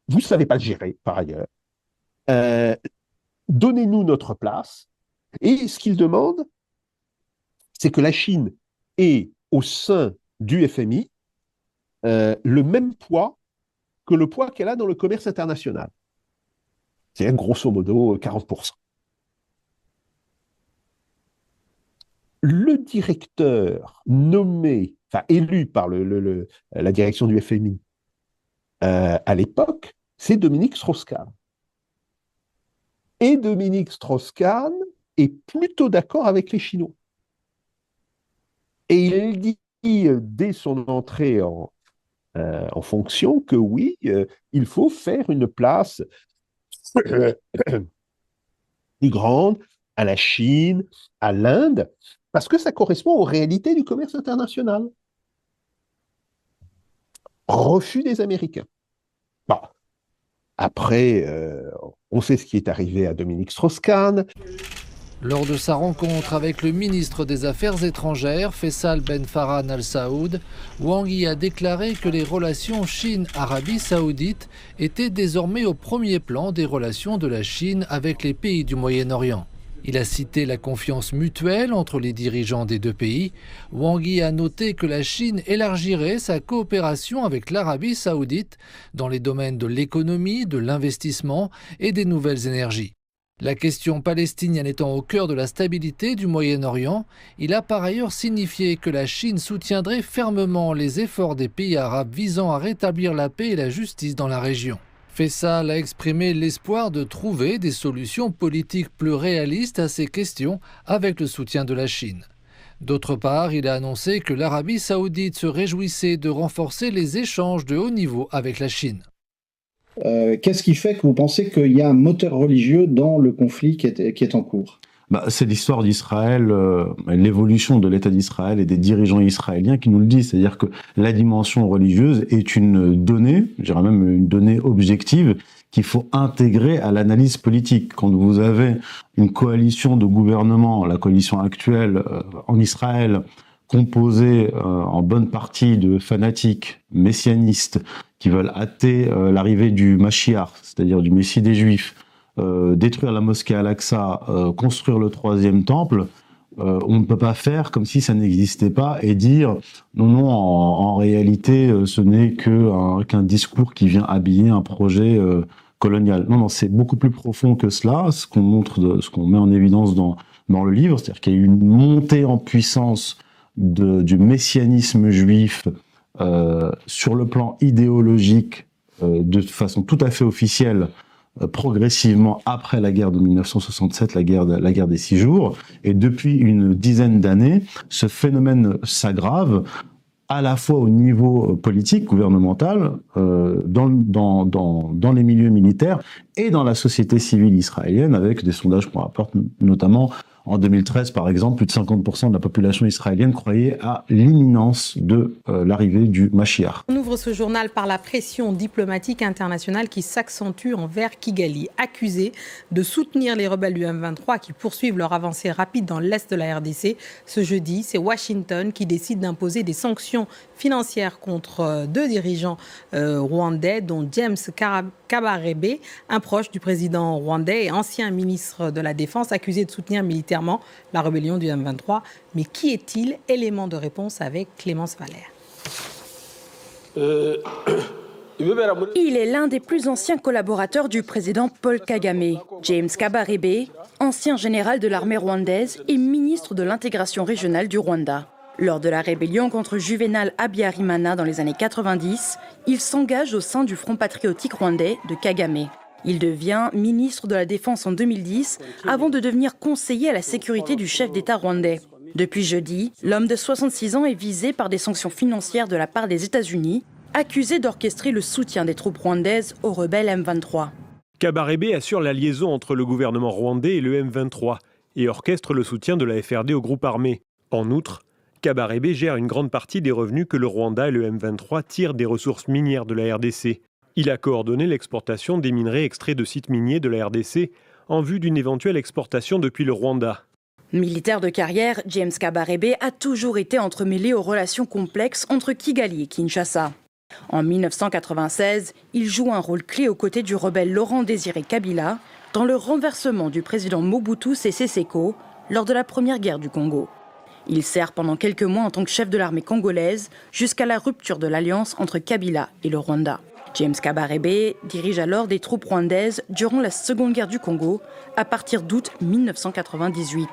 vous ne savez pas le gérer par ailleurs, donnez-nous notre place. Et ce qu'ils demandent, c'est que la Chine ait au sein du FMI le même poids que le poids qu'elle a dans le commerce international. C'est grosso modo 40%. Le directeur élu par la direction du FMI à l'époque, c'est Dominique Strauss-Kahn. Et Dominique Strauss-Kahn est plutôt d'accord avec les Chinois. Et il dit dès son entrée en fonction que oui, il faut faire une place plus grande à la Chine, à l'Inde, parce que ça correspond aux réalités du commerce international. Refus des Américains. Bon. Après, on sait ce qui est arrivé à Dominique Strauss-Kahn. Lors de sa rencontre avec le ministre des Affaires étrangères, Faisal Ben Farhan Al Saoud, Wang Yi a déclaré que les relations Chine-Arabie Saoudite étaient désormais au premier plan des relations de la Chine avec les pays du Moyen-Orient. Il a cité la confiance mutuelle entre les dirigeants des deux pays. Wang Yi a noté que la Chine élargirait sa coopération avec l'Arabie Saoudite dans les domaines de l'économie, de l'investissement et des nouvelles énergies. La question palestinienne étant au cœur de la stabilité du Moyen-Orient, il a par ailleurs signifié que la Chine soutiendrait fermement les efforts des pays arabes visant à rétablir la paix et la justice dans la région. Faisal a exprimé l'espoir de trouver des solutions politiques plus réalistes à ces questions avec le soutien de la Chine. D'autre part, il a annoncé que l'Arabie saoudite se réjouissait de renforcer les échanges de haut niveau avec la Chine. Qu'est-ce qui fait que vous pensez qu'il y a un moteur religieux dans le conflit qui est en cours ? C'est l'histoire d'Israël, l'évolution de l'État d'Israël et des dirigeants israéliens qui nous le disent. C'est-à-dire que la dimension religieuse est une donnée, je dirais même une donnée objective, qu'il faut intégrer à l'analyse politique. Quand vous avez une coalition de gouvernement, la coalition actuelle en Israël, composée en bonne partie de fanatiques messianistes qui veulent hâter l'arrivée du Mashiach, c'est-à-dire du Messie des Juifs, détruire la mosquée Al-Aqsa, construire le troisième temple, on ne peut pas faire comme si ça n'existait pas et dire non, en réalité, ce n'est qu'un discours qui vient habiller un projet colonial. Non, c'est beaucoup plus profond que cela, ce qu'on met en évidence dans le livre, c'est-à-dire qu'il y a eu une montée en puissance du messianisme juif sur le plan idéologique de façon tout à fait officielle progressivement après la guerre de 1967, la guerre des 6 jours. Et depuis une dizaine d'années, ce phénomène s'aggrave à la fois au niveau politique, gouvernemental, dans les milieux militaires et dans la société civile israélienne, avec des sondages qu'on rapporte notamment en 2013, par exemple, plus de 50% de la population israélienne croyait à l'imminence de l'arrivée du Mashiach. On ouvre ce journal par la pression diplomatique internationale qui s'accentue envers Kigali, accusé de soutenir les rebelles du M23 qui poursuivent leur avancée rapide dans l'est de la RDC. Ce jeudi, c'est Washington qui décide d'imposer des sanctions financières contre 2 dirigeants rwandais, dont James Kabarebe, un proche du président rwandais et ancien ministre de la Défense, accusé de soutenir militairement la rébellion du M23. Mais qui est-il? Élément de réponse avec Clémence Valère. Il est l'un des plus anciens collaborateurs du président Paul Kagame. James Kabarebe, ancien général de l'armée rwandaise et ministre de l'intégration régionale du Rwanda. Lors de la rébellion contre Juvenal Habyarimana dans les années 90, il s'engage au sein du Front patriotique rwandais de Kagame. Il devient ministre de la Défense en 2010 avant de devenir conseiller à la sécurité du chef d'État rwandais. Depuis jeudi, l'homme de 66 ans est visé par des sanctions financières de la part des États-Unis, accusé d'orchestrer le soutien des troupes rwandaises aux rebelles M23. Kabarebe assure la liaison entre le gouvernement rwandais et le M23 et orchestre le soutien de la FRD au groupe armé. En outre, Kabarebe gère une grande partie des revenus que le Rwanda et le M23 tirent des ressources minières de la RDC. Il a coordonné l'exportation des minerais extraits de sites miniers de la RDC en vue d'une éventuelle exportation depuis le Rwanda. Militaire de carrière, James Kabarebe a toujours été entremêlé aux relations complexes entre Kigali et Kinshasa. En 1996, il joue un rôle clé aux côtés du rebelle Laurent Désiré Kabila dans le renversement du président Mobutu Sese Seko lors de la première guerre du Congo. Il sert pendant quelques mois en tant que chef de l'armée congolaise jusqu'à la rupture de l'alliance entre Kabila et le Rwanda. James Kabarebe dirige alors des troupes rwandaises durant la Seconde Guerre du Congo à partir d'août 1998.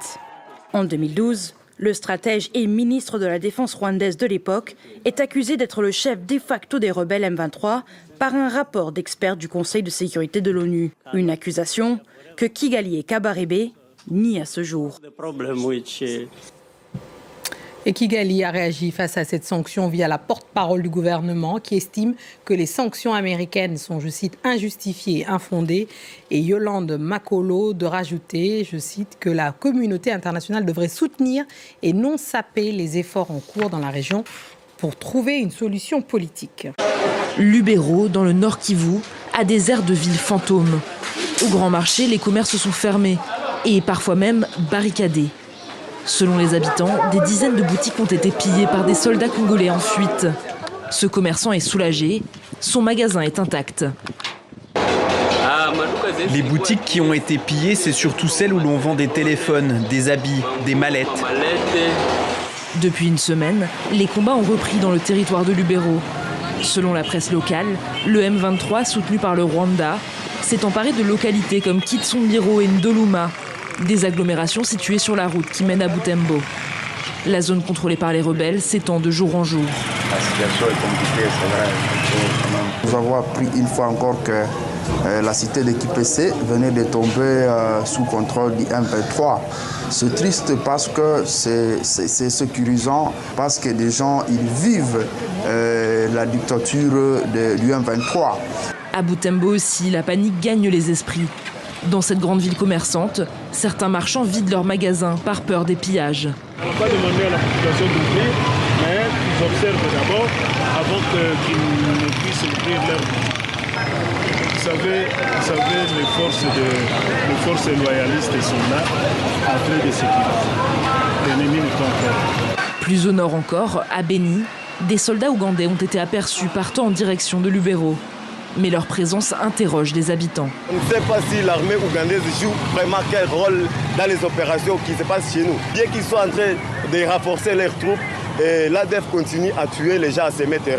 En 2012, le stratège et ministre de la Défense rwandaise de l'époque est accusé d'être le chef de facto des rebelles M23 par un rapport d'experts du Conseil de sécurité de l'ONU. Une accusation que Kigali et Kabarebe nient à ce jour. Et Kigali a réagi face à cette sanction via la porte-parole du gouvernement qui estime que les sanctions américaines sont, je cite, injustifiées et infondées. Et Yolande Makolo de rajouter, je cite, que la communauté internationale devrait soutenir et non saper les efforts en cours dans la région pour trouver une solution politique. Lubero, dans le Nord Kivu, a des airs de ville fantôme. Au grand marché, les commerces sont fermés et parfois même barricadés. Selon les habitants, des dizaines de boutiques ont été pillées par des soldats congolais en fuite. Ce commerçant est soulagé, son magasin est intact. Les boutiques qui ont été pillées, c'est surtout celles où l'on vend des téléphones, des habits, des mallettes. Depuis une semaine, les combats ont repris dans le territoire de Lubero. Selon la presse locale, le M23, soutenu par le Rwanda, s'est emparé de localités comme Kitsombiro et Ndoluma, des agglomérations situées sur la route qui mène à Butembo. La zone contrôlée par les rebelles s'étend de jour en jour. La situation est compliquée, c'est vrai. Nous avons appris une fois encore que la cité de Kipese venait de tomber sous contrôle du M23. C'est triste parce que c'est sécurisant, parce que des gens ils vivent la dictature du M23. À Butembo aussi, la panique gagne les esprits. Dans cette grande ville commerçante, certains marchands vident leurs magasins par peur des pillages. On ne va pas demander à la population d'ouvrir, mais ils observent d'abord avant qu'ils ne puissent ouvrir leur boutique. Vous savez, les forces loyalistes sont là en train de sécurité. L'ennemi ne comprend pas. Plus au nord encore, à Beni, des soldats ougandais ont été aperçus partant en direction de Lubero. Mais leur présence interroge les habitants. On ne sait pas si l'armée ougandaise joue vraiment quel rôle dans les opérations qui se passent chez nous. Bien qu'ils soient en train de renforcer leurs troupes, l'ADF continue à tuer les gens à se mettre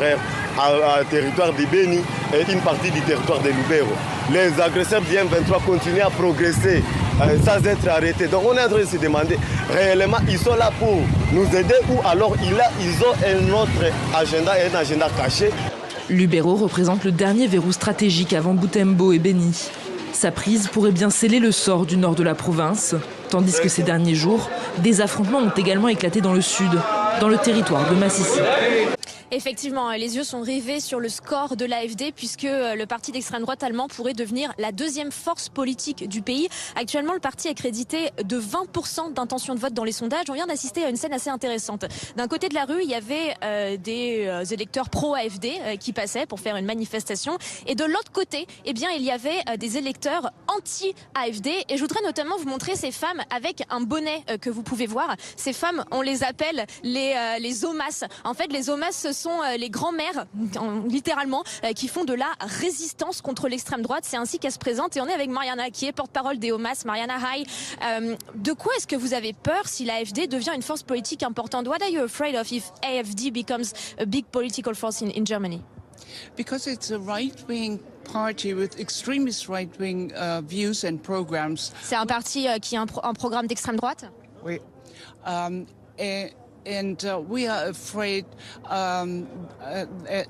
à territoire de Beni et une partie du territoire de Lubero. Les agresseurs du M23 continuent à progresser sans être arrêtés. Donc on est en train de se demander, réellement, ils sont là pour nous aider ou alors ils ont un autre agenda, un agenda caché. Lubero représente le dernier verrou stratégique avant Butembo et Beni. Sa prise pourrait bien sceller le sort du nord de la province, tandis que ces derniers jours, des affrontements ont également éclaté dans le sud, dans le territoire de Massissi. Effectivement, les yeux sont rivés sur le score de l'AfD puisque le parti d'extrême droite allemand pourrait devenir la deuxième force politique du pays. Actuellement, le parti est crédité de 20% d'intention de vote dans les sondages. On vient d'assister à une scène assez intéressante. D'un côté de la rue, il y avait des électeurs pro-AfD qui passaient pour faire une manifestation. Et de l'autre côté, eh bien, il y avait des électeurs anti-AfD. Et je voudrais notamment vous montrer ces femmes avec un bonnet que vous pouvez voir. Ces femmes, on les appelle les OMAS. En fait, les OMAS, ce sont les grands-mères, littéralement, qui font de la résistance contre l'extrême droite. C'est ainsi qu'elle se présente. Et on est avec Mariana, qui est porte-parole des OMAS. Mariana, hi. De quoi est-ce que vous avez peur si l'AfD devient une force politique importante? What are you afraid of if AfD becomes a big political force in Germany? Because it's a right-wing party with extremist right-wing views and programs. C'est un parti qui a un programme d'extrême droite? Oui. And we are afraid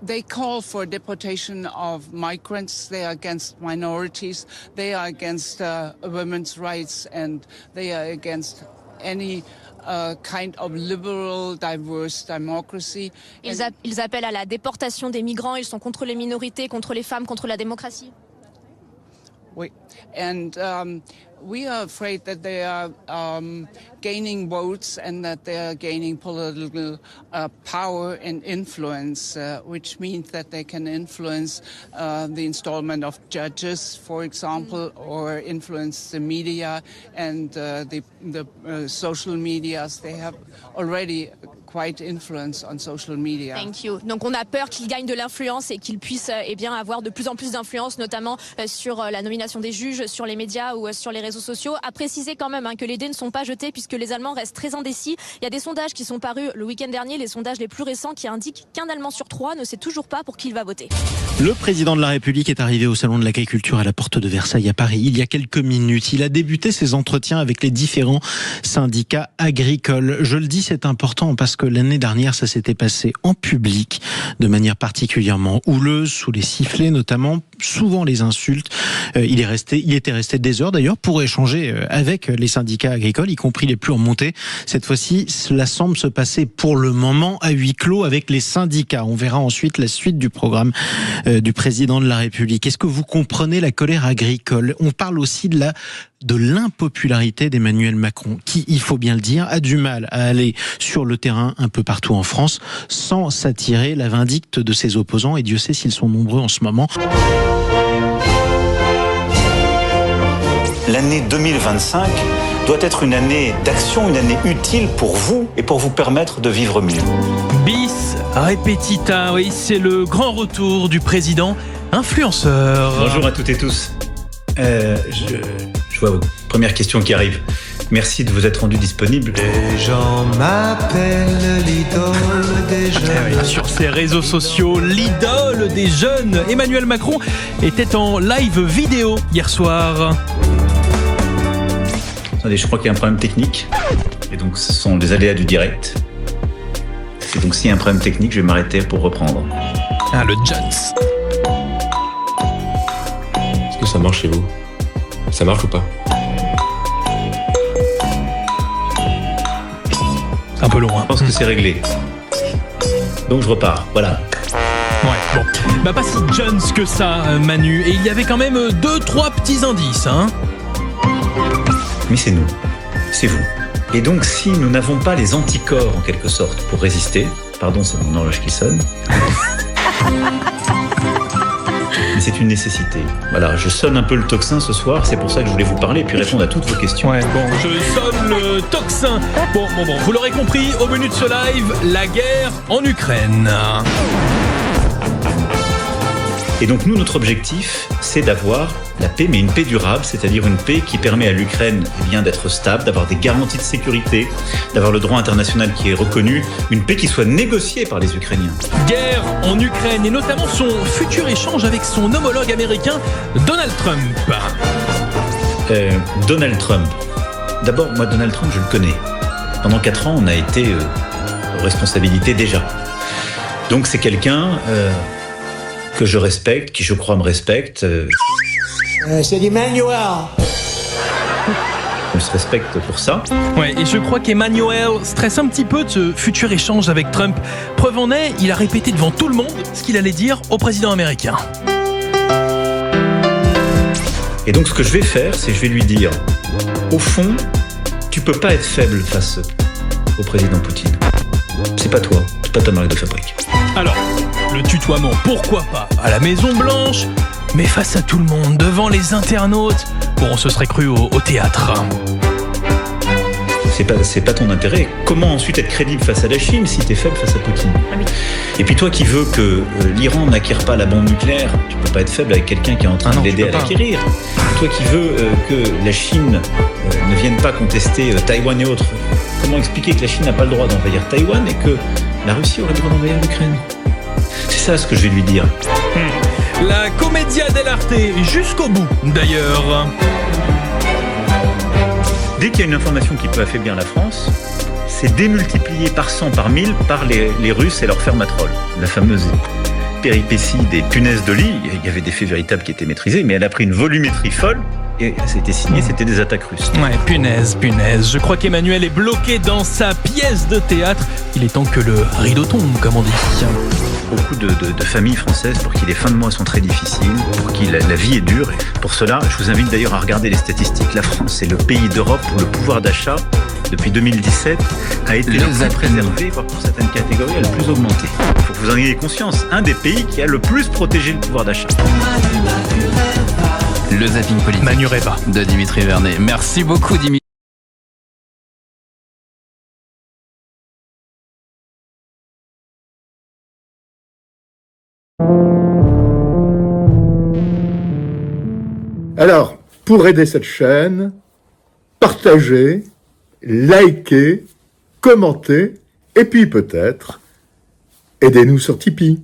they call for deportation of migrants. They are against minorities. They are against women's rights, and they are against any kind of liberal, diverse democracy. Ils appellent à la déportation des migrants. Ils sont contre les minorités, contre les femmes, contre la démocratie. Oui. And we are afraid that they are gaining votes and that they are gaining political power and influence, which means that they can influence the installment of judges, for example, or influence the media and the social medias. They have already quite influence on social media. Thank you. Donc on a peur qu'il gagne de l'influence et qu'il puisse avoir de plus en plus d'influence, notamment sur la nomination des juges, sur les médias ou sur les réseaux sociaux. À préciser quand même que les dés ne sont pas jetés puisque les Allemands restent très indécis. Il y a des sondages qui sont parus le week-end dernier, les sondages les plus récents qui indiquent qu'un Allemand sur 3 ne sait toujours pas pour qui il va voter. Le président de la République est arrivé au Salon de l'Agriculture à la Porte de Versailles à Paris il y a quelques minutes. Il a débuté ses entretiens avec les différents syndicats agricoles. Je le dis, c'est important parce que l'année dernière, ça s'était passé en public, de manière particulièrement houleuse, sous les sifflets notamment, souvent les insultes. Il était resté des heures d'ailleurs pour échanger avec les syndicats agricoles, y compris les plus remontés. Cette fois-ci, cela semble se passer pour le moment à huis clos avec les syndicats. On verra ensuite la suite du programme du président de la République. Est-ce que vous comprenez la colère agricole ? On parle aussi de l'impopularité d'Emmanuel Macron, qui, il faut bien le dire, a du mal à aller sur le terrain un peu partout en France sans s'attirer la vindicte de ses opposants, et Dieu sait s'ils sont nombreux en ce moment. L'année 2025 doit être une année d'action, une année utile pour vous et pour vous permettre de vivre mieux. Bis repetita, oui, c'est le grand retour du président influenceur. Bonjour à toutes et tous. Je vois votre première question qui arrive. Merci de vous être rendu disponible. Les gens m'appellent l'idole des jeunes. Sur ses réseaux sociaux, l'idole des jeunes, Emmanuel Macron était en live vidéo hier soir. Attendez, je crois qu'il y a un problème technique. Et donc, ce sont les aléas du direct. Et donc, s'il y a un problème technique, je vais m'arrêter pour reprendre. Ah, le Jones. Est-ce que ça marche chez vous ? Ça marche ou pas ? Un peu loin. Je pense que c'est réglé. Donc, je repars. Voilà. Ouais, bon. Pas si Jones que ça, Manu. Et il y avait quand même 2-3 petits indices, hein. Mais c'est nous, c'est vous. Et donc, si nous n'avons pas les anticorps, en quelque sorte, pour résister, pardon, c'est mon horloge qui sonne, mais c'est une nécessité. Voilà, je sonne un peu le tocsin ce soir, c'est pour ça que je voulais vous parler et puis répondre à toutes vos questions. Ouais, bon, je sonne le tocsin. Bon, vous l'aurez compris, au menu de ce live, la guerre en Ukraine. Et donc nous, notre objectif, c'est d'avoir la paix, mais une paix durable, c'est-à-dire une paix qui permet à l'Ukraine d'être stable, d'avoir des garanties de sécurité, d'avoir le droit international qui est reconnu, une paix qui soit négociée par les Ukrainiens. Guerre en Ukraine et notamment son futur échange avec son homologue américain, Donald Trump. Donald Trump. D'abord, moi, Donald Trump, je le connais. Pendant 4 ans, on a été aux responsabilités déjà. Donc c'est quelqu'un... que je respecte, qui je crois me respecte. C'est Emmanuel. On se respecte pour ça. Ouais, et je crois qu'Emmanuel stresse un petit peu de ce futur échange avec Trump. Preuve en est, il a répété devant tout le monde ce qu'il allait dire au président américain. Et donc ce que je vais faire, c'est que je vais lui dire, au fond, tu peux pas être faible face au président Poutine. C'est pas toi, c'est pas ta marque de fabrique. Alors, le tutoiement, pourquoi pas à la Maison Blanche, mais face à tout le monde, devant les internautes, bon, on se serait cru au théâtre. C'est pas ton intérêt. Comment ensuite être crédible face à la Chine si t'es faible face à Poutine ? Ah oui. Et puis toi qui veux que l'Iran n'acquiert pas la bombe nucléaire, tu peux pas être faible avec quelqu'un qui est en train de l'aider à l'acquérir. Toi qui veux que la Chine ne vienne pas contester Taïwan et autres, comment expliquer que la Chine n'a pas le droit d'envahir Taïwan et que la Russie aurait le droit d'envahir l'Ukraine ? C'est ça ce que je vais lui dire. La commedia dell'arte, jusqu'au bout d'ailleurs. Dès qu'il y a une information qui peut affaiblir la France, c'est démultiplié par 100, par 1000 par les Russes et leurs fermatrolles. La fameuse péripétie des punaises de lit, il y avait des faits véritables qui étaient maîtrisés, mais elle a pris une volumétrie folle et c'était signé, c'était des attaques russes. Ouais, punaise. Je crois qu'Emmanuel est bloqué dans sa pièce de théâtre. Il est temps que le rideau tombe, comme on dit. beaucoup de familles françaises pour qui les fins de mois sont très difficiles, pour qui la vie est dure. Et pour cela, je vous invite d'ailleurs à regarder les statistiques. La France est le pays d'Europe où le pouvoir d'achat, depuis 2017, a été le plus préservé, voire pour certaines catégories, a le plus augmenté. Il faut que vous en ayez conscience. Un des pays qui a le plus protégé le pouvoir d'achat. Le zapping politique de Dimitri Vernet. Merci beaucoup, Dimitri. Alors, pour aider cette chaîne, partagez, likez, commentez, et puis peut-être, aidez-nous sur Tipeee.